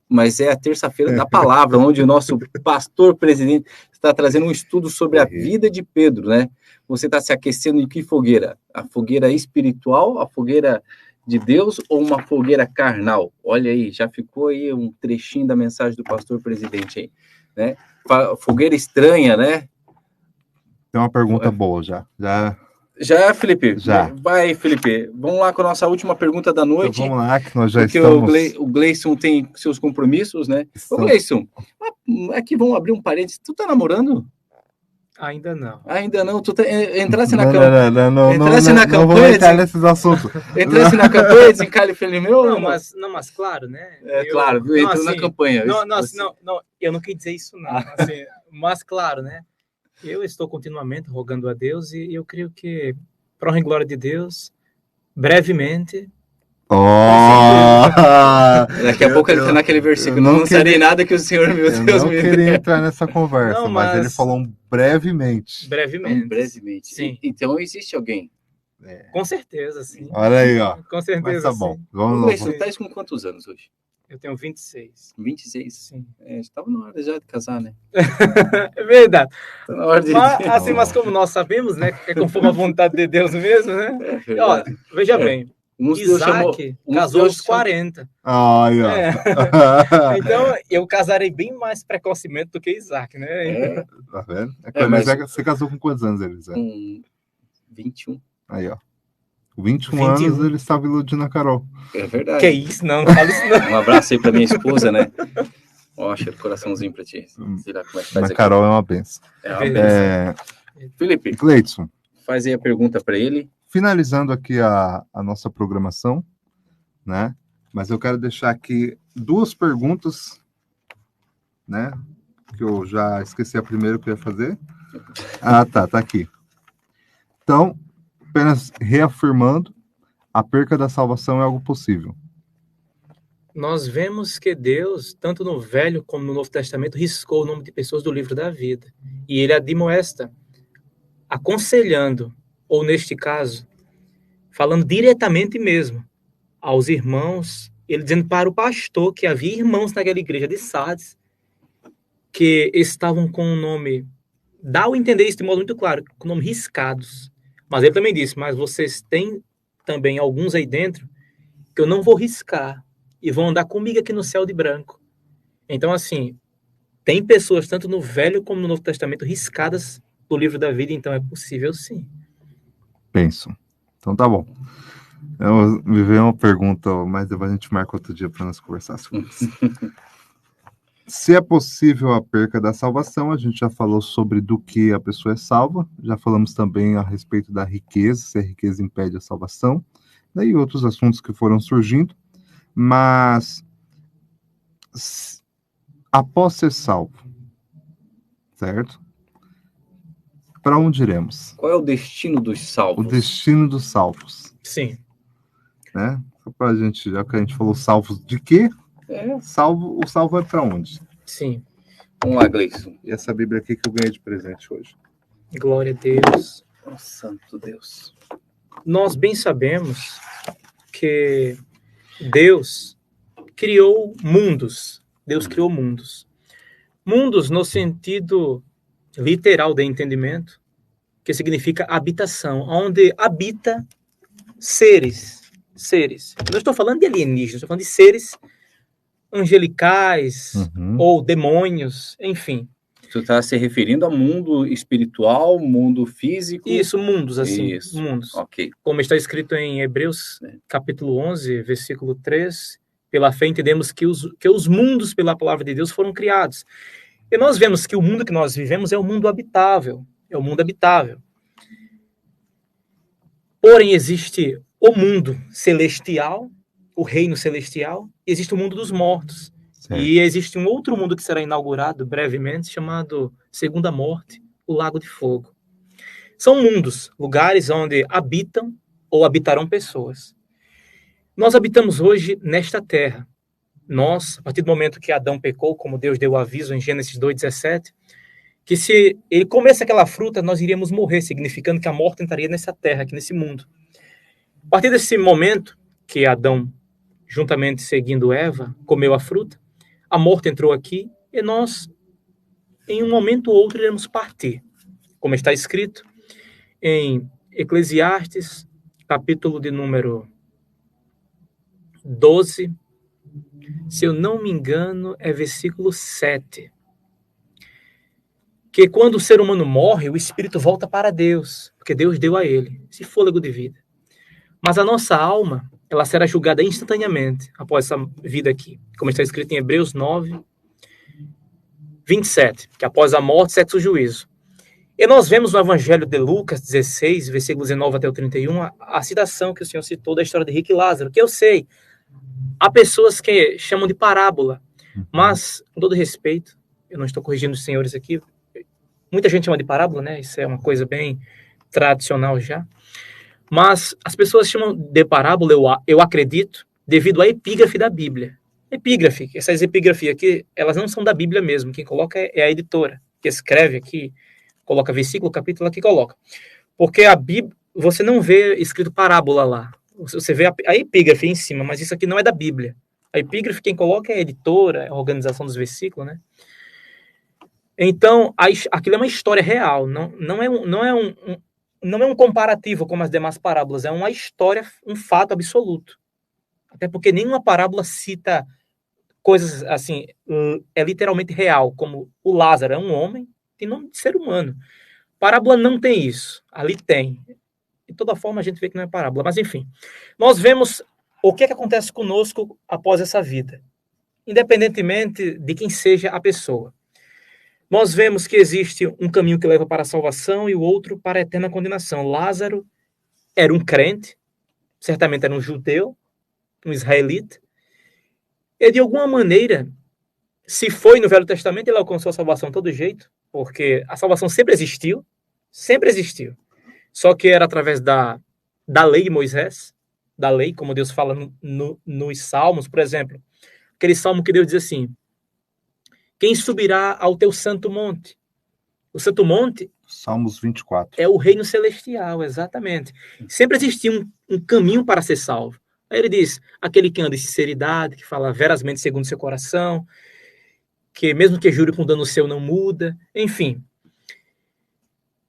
Mas é a terça-feira da palavra, onde o nosso pastor presidente está trazendo um estudo sobre a vida de Pedro, né? Você está se aquecendo em que fogueira? A fogueira espiritual, a fogueira de Deus ou uma fogueira carnal? Olha aí, já ficou aí um trechinho da mensagem do pastor presidente aí, né? Fogueira estranha, né? Tem uma pergunta boa já. Já, Felipe? Já. Vai, Felipe. Vamos lá com a nossa última pergunta da noite. Então, vamos lá, que nós já porque estamos... o Gleison tem seus compromissos, né? Ô, Gleison, aqui vamos abrir um parênteses. Tu tá namorando? Ainda não. Ainda não? Tu entrasse na campanha... Não vou entrar nesses assuntos. Entrasse na campanha, desencalhe filho meu? Não, mas claro, né? Claro, entrou na campanha. Não, eu não quis dizer isso, não. Assim, mas claro, né? Eu estou continuamente rogando a Deus e eu creio que, para a honra e glória de Deus, brevemente... Daqui a pouco ele está naquele versículo. Não serei nada que o Senhor, meu Deus, me dê. Eu não queria entrar nessa conversa, mas ele falou brevemente. Brevemente. Sim. Então existe alguém. Com certeza, sim. Olha aí, ó. Com certeza, mas tá bom. Sim. Vamos lá. Você está com quantos anos hoje? Eu tenho 26. 26? Sim. Estava na hora já de casar, né? É verdade. Está na hora de... mas como nós sabemos, né? Que é conforme a vontade de Deus mesmo, né? Ó, veja bem. Isaac casou aos 40. Ai, ó. Então, eu casarei bem mais precocemente do que Isaac, né? Tá vendo? Você casou com quantos anos, Elisa? 21. Aí, ó. Com 21 anos, ele estava iludindo a Carol. É verdade. Que isso, não fala isso não. Um abraço aí pra minha esposa, né? Ó, cheiro de coraçãozinho pra ti. Será como é que faz a Carol é uma benção. É uma benção. Felipe, Gleidson, faz aí a pergunta para ele. Finalizando aqui a nossa programação, né? Mas eu quero deixar aqui 2 perguntas, né? Que eu já esqueci a primeira que eu ia fazer. Tá aqui. Então, apenas reafirmando, a perca da salvação é algo possível. Nós vemos que Deus, tanto no Velho como no Novo Testamento, riscou o nome de pessoas do livro da vida. E ele admoesta, aconselhando, ou neste caso, falando diretamente mesmo aos irmãos, ele dizendo para o pastor que havia irmãos naquela igreja de Sardes que estavam com o nome, dá a entender isso de modo muito claro, com o nome riscados. Mas ele também disse, mas vocês têm também alguns aí dentro que eu não vou riscar e vão andar comigo aqui no céu de branco. Então, assim, tem pessoas tanto no Velho como no Novo Testamento riscadas do livro da vida, então é possível sim. Penso. Então tá bom. Me veio uma pergunta, mas depois a gente marca outro dia para nós conversar sobre isso. Se é possível a perca da salvação, a gente já falou sobre do que a pessoa é salva, já falamos também a respeito da riqueza, se a riqueza impede a salvação, daí outros assuntos que foram surgindo, mas após ser salvo, certo? Para onde iremos? Qual é o destino dos salvos? O destino dos salvos. Sim. Né? Só pra gente, já que a gente falou salvos de quê? O salvo é para onde? Sim. Vamos lá, Gleison. E essa Bíblia aqui que eu ganhei de presente hoje. Glória a Deus. Oh, santo Deus. Nós bem sabemos que Deus criou mundos. Deus criou mundos. Mundos no sentido literal de entendimento, que significa habitação, onde habita seres. Eu não estou falando de alienígenas, estou falando de seres angelicais ou demônios, enfim. Tu está se referindo ao mundo espiritual, mundo físico? Isso, mundos, assim. Isso. Mundos. Ok. Como está escrito em Hebreus, capítulo 11, versículo 3, pela fé entendemos que os mundos, pela palavra de Deus, foram criados. E nós vemos que o mundo que nós vivemos é o mundo habitável. É o mundo habitável. Porém, existe o mundo celestial, o reino celestial, e existe o mundo dos mortos. Certo. E existe um outro mundo que será inaugurado brevemente, chamado Segunda Morte, o Lago de Fogo. São mundos, lugares onde habitam ou habitarão pessoas. Nós habitamos hoje nesta terra. Nós, a partir do momento que Adão pecou, como Deus deu o aviso em Gênesis 2,17, que se ele comesse aquela fruta, nós iríamos morrer, significando que a morte entraria nessa terra, aqui nesse mundo. A partir desse momento que Adão, juntamente seguindo Eva, comeu a fruta, a morte entrou aqui e nós, em um momento ou outro, iremos partir. Como está escrito em Eclesiastes, capítulo de número 12, se eu não me engano, é versículo 7. Que quando o ser humano morre, o espírito volta para Deus, porque Deus deu a ele esse fôlego de vida. Mas a nossa alma, ela será julgada instantaneamente após essa vida aqui. Como está escrito em Hebreus 9, 27, que após a morte, sexo juízo. E nós vemos no Evangelho de Lucas 16, versículo 19 até o 31, a citação que o Senhor citou da história de Rico e Lázaro, que eu sei, há pessoas que chamam de parábola, mas, com todo respeito, eu não estou corrigindo os senhores aqui, muita gente chama de parábola, né? Isso é uma coisa bem tradicional já. Mas as pessoas chamam de parábola, eu acredito, devido à epígrafe da Bíblia. Epígrafe, essas epígrafes aqui, elas não são da Bíblia mesmo. Quem coloca é a editora, que escreve aqui, coloca versículo, capítulo, aqui coloca. Porque a Bíblia, você não vê escrito parábola lá. Você vê a epígrafe em cima, mas isso aqui não é da Bíblia. A epígrafe, quem coloca é a editora, a organização dos versículos, né? Então, aquilo é uma história real, não é um comparativo como as demais parábolas, é uma história, um fato absoluto. Até porque nenhuma parábola cita coisas assim, é literalmente real, como o Lázaro é um homem, tem nome de ser humano. Parábola não tem isso, ali tem. De toda forma, a gente vê que não é parábola, mas enfim. Nós vemos o que acontece conosco após essa vida, independentemente de quem seja a pessoa. Nós vemos que existe um caminho que leva para a salvação e o outro para a eterna condenação. Lázaro era um crente, certamente era um judeu, um israelita, e de alguma maneira, se foi no Velho Testamento, ele alcançou a salvação de todo jeito, porque a salvação sempre existiu, só que era através da lei de Moisés, da lei, como Deus fala nos Salmos, por exemplo, aquele salmo que Deus diz assim: quem subirá ao teu santo monte? O santo monte... Salmos 24. É o reino celestial, exatamente. Sempre existia um caminho para ser salvo. Aí ele diz, aquele que anda em sinceridade, que fala verazmente segundo seu coração, que mesmo que jure com dano seu não muda, enfim.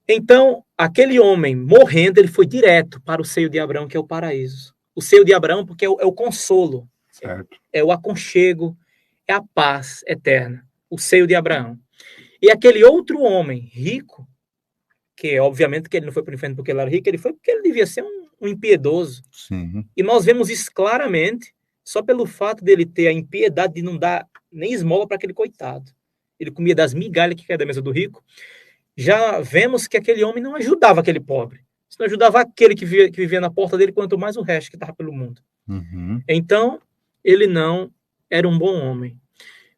Então, aquele homem morrendo, ele foi direto para o seio de Abraão, que é o paraíso. O seio de Abraão, porque é o consolo, certo. É o aconchego, é a paz eterna. O seio de Abraão. E aquele outro homem rico, que obviamente que ele não foi para o inferno porque ele era rico, ele foi porque ele devia ser um impiedoso. Sim. E nós vemos isso claramente só pelo fato dele ter a impiedade de não dar nem esmola para aquele coitado. Ele comia das migalhas que caía da mesa do rico. Já vemos que aquele homem não ajudava aquele pobre. Não ajudava aquele que vivia na porta dele, quanto mais o resto que estava pelo mundo. Uhum. Então, ele não era um bom homem.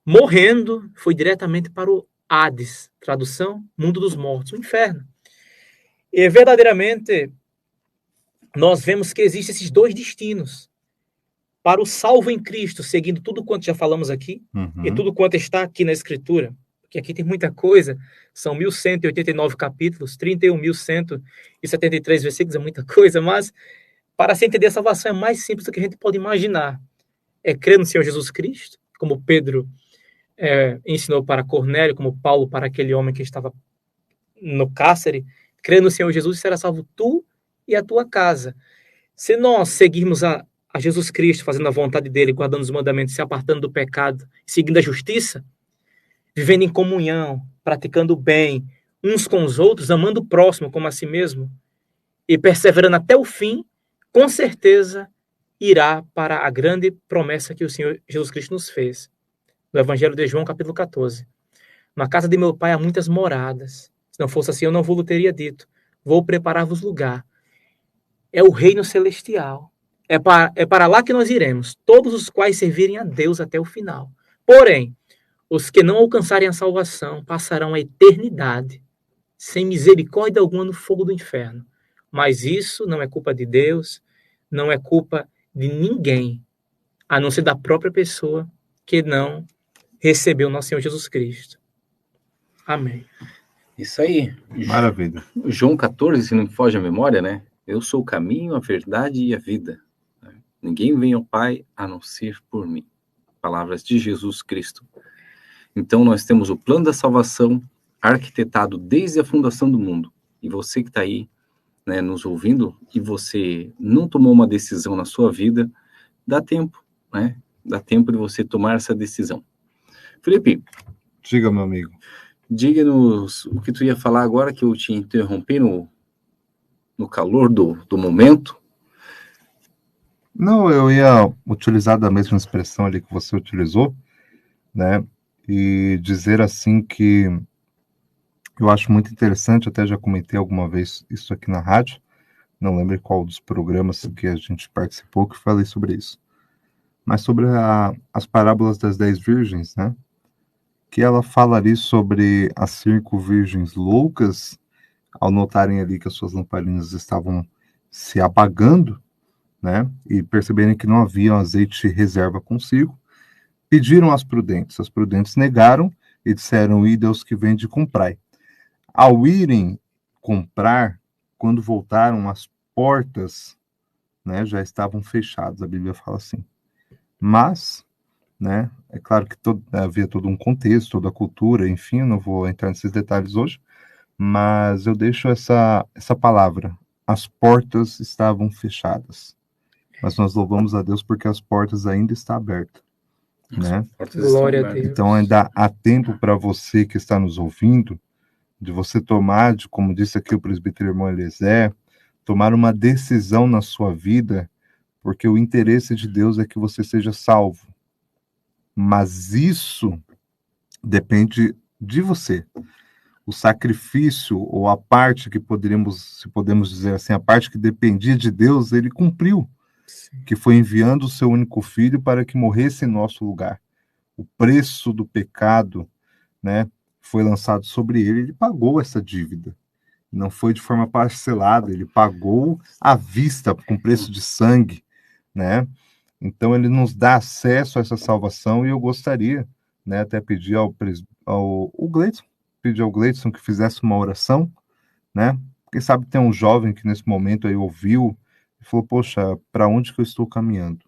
Morrendo, foi diretamente para o Hades, tradução, mundo dos mortos, o inferno. E verdadeiramente, nós vemos que existem esses dois destinos. Para o salvo em Cristo, seguindo tudo quanto já falamos aqui, e tudo quanto está aqui na Escritura, porque aqui tem muita coisa, são 1.189 capítulos, 31.173 versículos, é muita coisa, mas para se entender a salvação é mais simples do que a gente pode imaginar. É crer no Senhor Jesus Cristo, como Pedro ensinou para Cornélio, como Paulo para aquele homem que estava no cárcere, crê no Senhor Jesus e será salvo tu e a tua casa. Se nós seguirmos a Jesus Cristo, fazendo a vontade dele, guardando os mandamentos, se apartando do pecado, seguindo a justiça, vivendo em comunhão, praticando o bem, uns com os outros, amando o próximo como a si mesmo, e perseverando até o fim, com certeza irá para a grande promessa que o Senhor Jesus Cristo nos fez. No Evangelho de João, capítulo 14. Na casa de meu pai há muitas moradas. Se não fosse assim, eu não vos teria dito. Vou preparar-vos lugar. É o reino celestial. É para lá que nós iremos, todos os quais servirem a Deus até o final. Porém, os que não alcançarem a salvação passarão a eternidade, sem misericórdia alguma no fogo do inferno. Mas isso não é culpa de Deus, não é culpa de ninguém, a não ser da própria pessoa que não recebeu nosso Senhor Jesus Cristo. Amém. Isso aí. Maravilha. João 14, se não me foge a memória, né? Eu sou o caminho, a verdade e a vida. Ninguém vem ao Pai a não ser por mim. Palavras de Jesus Cristo. Então nós temos o plano da salvação arquitetado desde a fundação do mundo. E você que está aí, né, nos ouvindo, e você não tomou uma decisão na sua vida, dá tempo, né? Dá tempo de você tomar essa decisão. Felipe. Diga, meu amigo. Diga-nos o que tu ia falar agora, que eu te interrompi no calor do momento. Não, eu ia utilizar da mesma expressão ali que você utilizou, né? E dizer assim que eu acho muito interessante, até já comentei alguma vez isso aqui na rádio, não lembro qual dos programas que a gente participou que falei sobre isso, mas sobre as parábolas das 10 virgens, né? Que ela fala ali sobre as 5 virgens loucas, ao notarem ali que as suas lamparinas estavam se apagando, né? E perceberem que não havia azeite reserva consigo, pediram às prudentes. As prudentes negaram e disseram: "Ide aos que vende, comprai." Ao irem comprar, quando voltaram, as portas, né, já estavam fechadas. A Bíblia fala assim. Mas, né, é claro que havia todo um contexto, toda a cultura, enfim, eu não vou entrar nesses detalhes hoje, mas eu deixo essa palavra. As portas estavam fechadas. Mas nós louvamos a Deus porque as portas ainda estão abertas, né? Glória a Deus. Então ainda há tempo para você que está nos ouvindo, de você tomar, como disse aqui o presbítero irmão Eliezer, tomar uma decisão na sua vida, porque o interesse de Deus é que você seja salvo. Mas isso depende de você. O sacrifício, ou a parte que podemos dizer assim, a parte que dependia de Deus, ele cumpriu. Sim. Que foi enviando o seu único filho para que morresse em nosso lugar. O preço do pecado, né, foi lançado sobre ele, ele pagou essa dívida. Não foi de forma parcelada, ele pagou à vista, com preço de sangue, né? Então ele nos dá acesso a essa salvação, e eu gostaria, né, até pedir ao Gleidson, pedir ao Gleidson que fizesse uma oração, né? Quem sabe tem um jovem que nesse momento aí ouviu e falou: poxa, para onde que eu estou caminhando?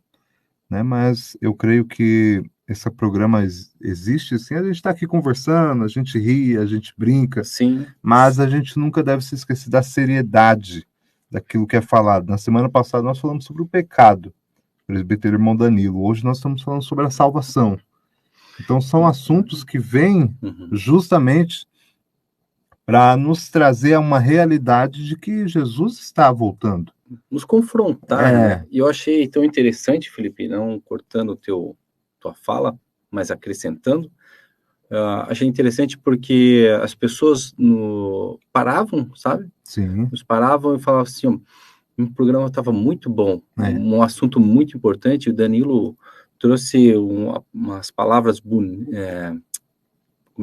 Né? Mas eu creio que esse programa existe, assim, a gente está aqui conversando, a gente ri, a gente brinca, sim, mas a gente nunca deve se esquecer da seriedade daquilo que é falado. Na semana passada nós falamos sobre o pecado, presbítero irmão Danilo. Hoje nós estamos falando sobre a salvação. Então são assuntos que vêm justamente para nos trazer a uma realidade de que Jesus está voltando. Nos confrontar, né? E eu achei tão interessante, Felipe, não cortando tua fala, mas acrescentando, achei interessante porque as pessoas paravam, sabe? Sim. Nos paravam e falavam assim: o programa estava muito bom, um assunto muito importante. O Danilo trouxe umas palavras como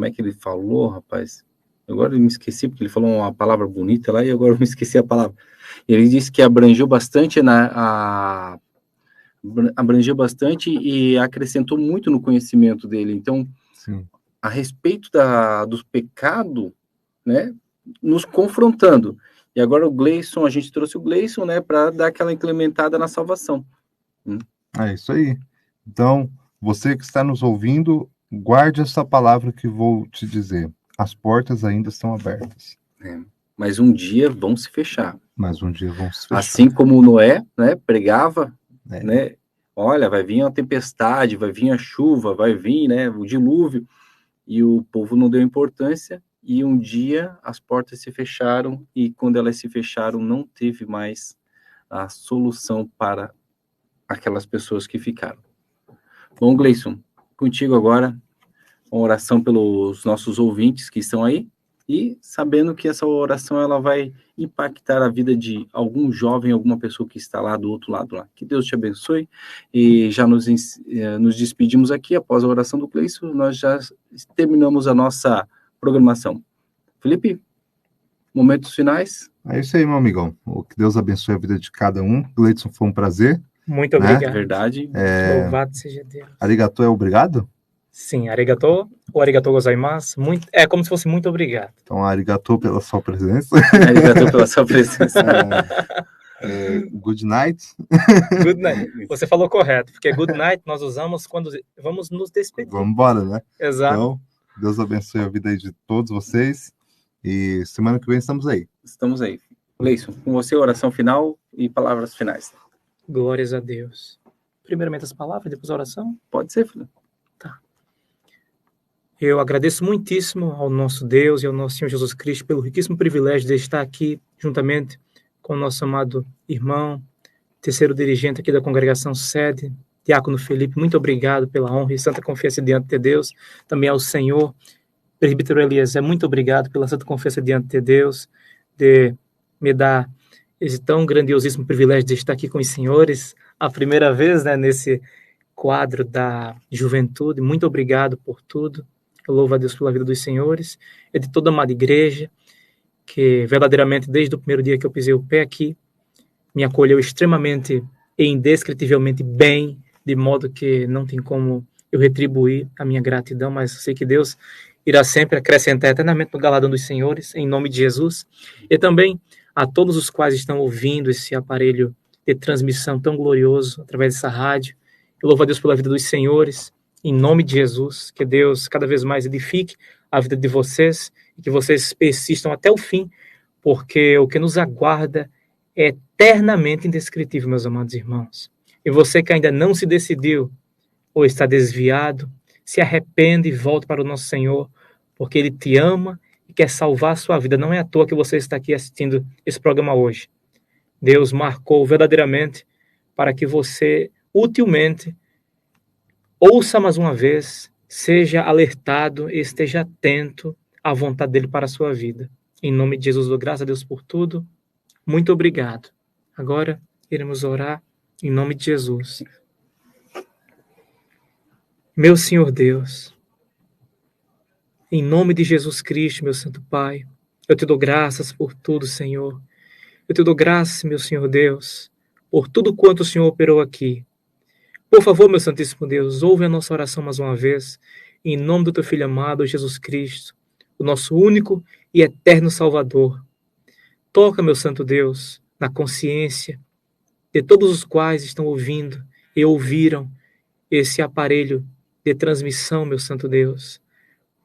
é que ele falou, rapaz? Agora eu me esqueci, porque ele falou uma palavra bonita lá e agora eu me esqueci a palavra. Ele disse que abrangeu bastante e acrescentou muito no conhecimento dele. Então, sim, a respeito do pecado, né, nos confrontando. E agora a gente trouxe o Gleison, né, para dar aquela incrementada na salvação. É isso aí. Então, você que está nos ouvindo, guarde essa palavra que vou te dizer. As portas ainda estão abertas. mas um dia vão se fechar. Mas um dia vão se fechar. Assim como Noé, né, pregava, É. né, olha, vai vir a tempestade, vai vir a chuva, vai vir, né, o dilúvio, e o povo não deu importância, e um dia as portas se fecharam, e quando elas se fecharam, não teve mais a solução para aquelas pessoas que ficaram. Bom, Gleison, contigo agora, uma oração pelos nossos ouvintes que estão aí, e sabendo que essa oração ela vai impactar a vida de algum jovem, alguma pessoa que está lá do outro lado lá. Que Deus te abençoe, e já nos despedimos aqui, após a oração do Gleison, nós já terminamos a nossa programação. Felipe, momentos finais? É isso aí, meu amigão. Que Deus abençoe a vida de cada um. Gleison, foi um prazer. Muito Né? obrigado. É verdade. Louvado seja Deus. Arigato é obrigado? Sim, arigato, ou arigato gozaimasu, é como se fosse muito obrigado. Então, arigato pela sua presença. Arigato pela sua presença. Good night. Good night. Você falou correto, porque good night nós usamos quando vamos nos despedir. Vamos embora, né? Exato. Então, Deus abençoe a vida aí de todos vocês. E semana que vem estamos aí. Estamos aí. Gleison, com você, oração final e palavras finais. Glórias a Deus. Primeiramente as palavras, depois a oração? Pode ser, filho. Tá. Eu agradeço muitíssimo ao nosso Deus e ao nosso Senhor Jesus Cristo pelo riquíssimo privilégio de estar aqui juntamente com o nosso amado irmão, terceiro dirigente aqui da congregação sede, Diácono Felipe. Muito obrigado pela honra e santa confiança diante de Deus. Também ao Senhor, presbítero Eliezer, muito obrigado pela santa confiança diante de Deus, de me dar esse tão grandiosíssimo privilégio de estar aqui com os senhores, a primeira vez, né, nesse quadro da juventude. Muito obrigado por tudo. Eu louvo a Deus pela vida dos senhores e de toda a amada igreja, que verdadeiramente, desde o primeiro dia que eu pisei o pé aqui, me acolheu extremamente e indescritivelmente bem, de modo que não tem como eu retribuir a minha gratidão, mas eu sei que Deus irá sempre acrescentar eternamente no galardão dos senhores, em nome de Jesus. E também a todos os quais estão ouvindo esse aparelho de transmissão tão glorioso, através dessa rádio. Eu louvo a Deus pela vida dos senhores, em nome de Jesus, que Deus cada vez mais edifique a vida de vocês, e que vocês persistam até o fim, porque o que nos aguarda é eternamente indescritível, meus amados irmãos. E você que ainda não se decidiu, ou está desviado, se arrepende e volte para o nosso Senhor, porque Ele te ama e quer salvar a sua vida. Não é à toa que você está aqui assistindo esse programa hoje. Deus marcou verdadeiramente para que você, utilmente, ouça mais uma vez, seja alertado e esteja atento à vontade dele para a sua vida. Em nome de Jesus, dou graças a Deus por tudo. Muito obrigado. Agora iremos orar em nome de Jesus. Meu Senhor Deus, em nome de Jesus Cristo, meu Santo Pai, eu te dou graças por tudo, Senhor. Eu te dou graças, meu Senhor Deus, por tudo quanto o Senhor operou aqui. Por favor, meu Santíssimo Deus, ouve a nossa oração mais uma vez, em nome do teu Filho amado, Jesus Cristo, o nosso único e eterno Salvador. Toca, meu Santo Deus, na consciência de todos os quais estão ouvindo e ouviram esse aparelho de transmissão, meu Santo Deus,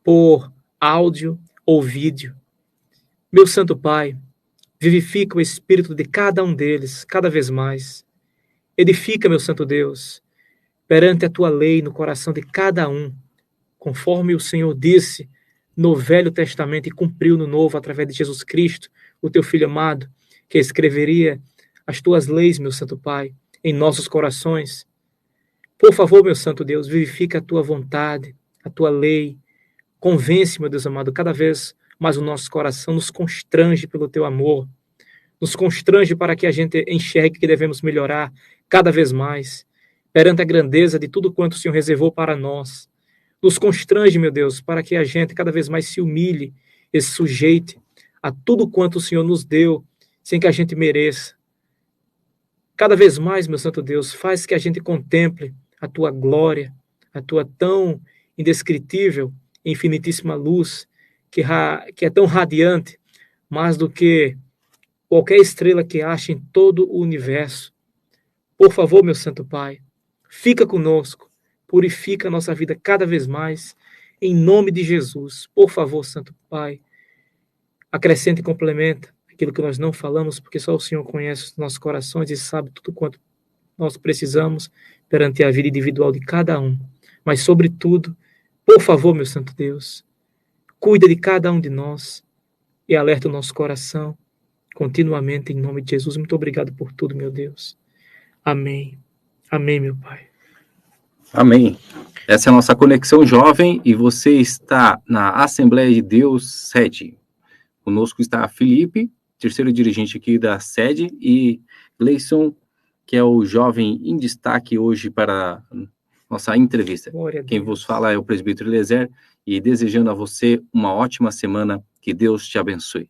por áudio ou vídeo. Meu Santo Pai, vivifica o espírito de cada um deles, cada vez mais. Edifica, meu Santo Deus, perante a tua lei no coração de cada um, conforme o Senhor disse no Velho Testamento e cumpriu no Novo, através de Jesus Cristo, o teu Filho amado, que escreveria as tuas leis, meu Santo Pai, em nossos corações. Por favor, meu Santo Deus, vivifica a tua vontade, a tua lei. Convence, meu Deus amado, cada vez mais o nosso coração, nos constrange pelo teu amor, nos constrange para que a gente enxergue que devemos melhorar cada vez mais, perante a grandeza de tudo quanto o Senhor reservou para nós. Nos constrange, meu Deus, para que a gente cada vez mais se humilhe e se sujeite a tudo quanto o Senhor nos deu, sem que a gente mereça. Cada vez mais, meu Santo Deus, faz que a gente contemple a tua glória, a tua tão indescritível e infinitíssima luz, que é tão radiante, mais do que qualquer estrela que ache em todo o universo. Por favor, meu Santo Pai, fica conosco, purifica a nossa vida cada vez mais, em nome de Jesus. Por favor, Santo Pai, acrescenta e complementa aquilo que nós não falamos, porque só o Senhor conhece os nossos corações e sabe tudo quanto nós precisamos perante a vida individual de cada um. Mas, sobretudo, por favor, meu Santo Deus, cuida de cada um de nós e alerta o nosso coração continuamente, em nome de Jesus. Muito obrigado por tudo, meu Deus. Amém. Amém, meu Pai. Amém. Essa é a nossa Conexão Jovem e você está na Assembleia de Deus sede. Conosco está Felipe, terceiro dirigente aqui da sede, e Gleison, que é o jovem em destaque hoje para a nossa entrevista. Quem vos fala é o presbítero Eliezer, e desejando a você uma ótima semana, que Deus te abençoe.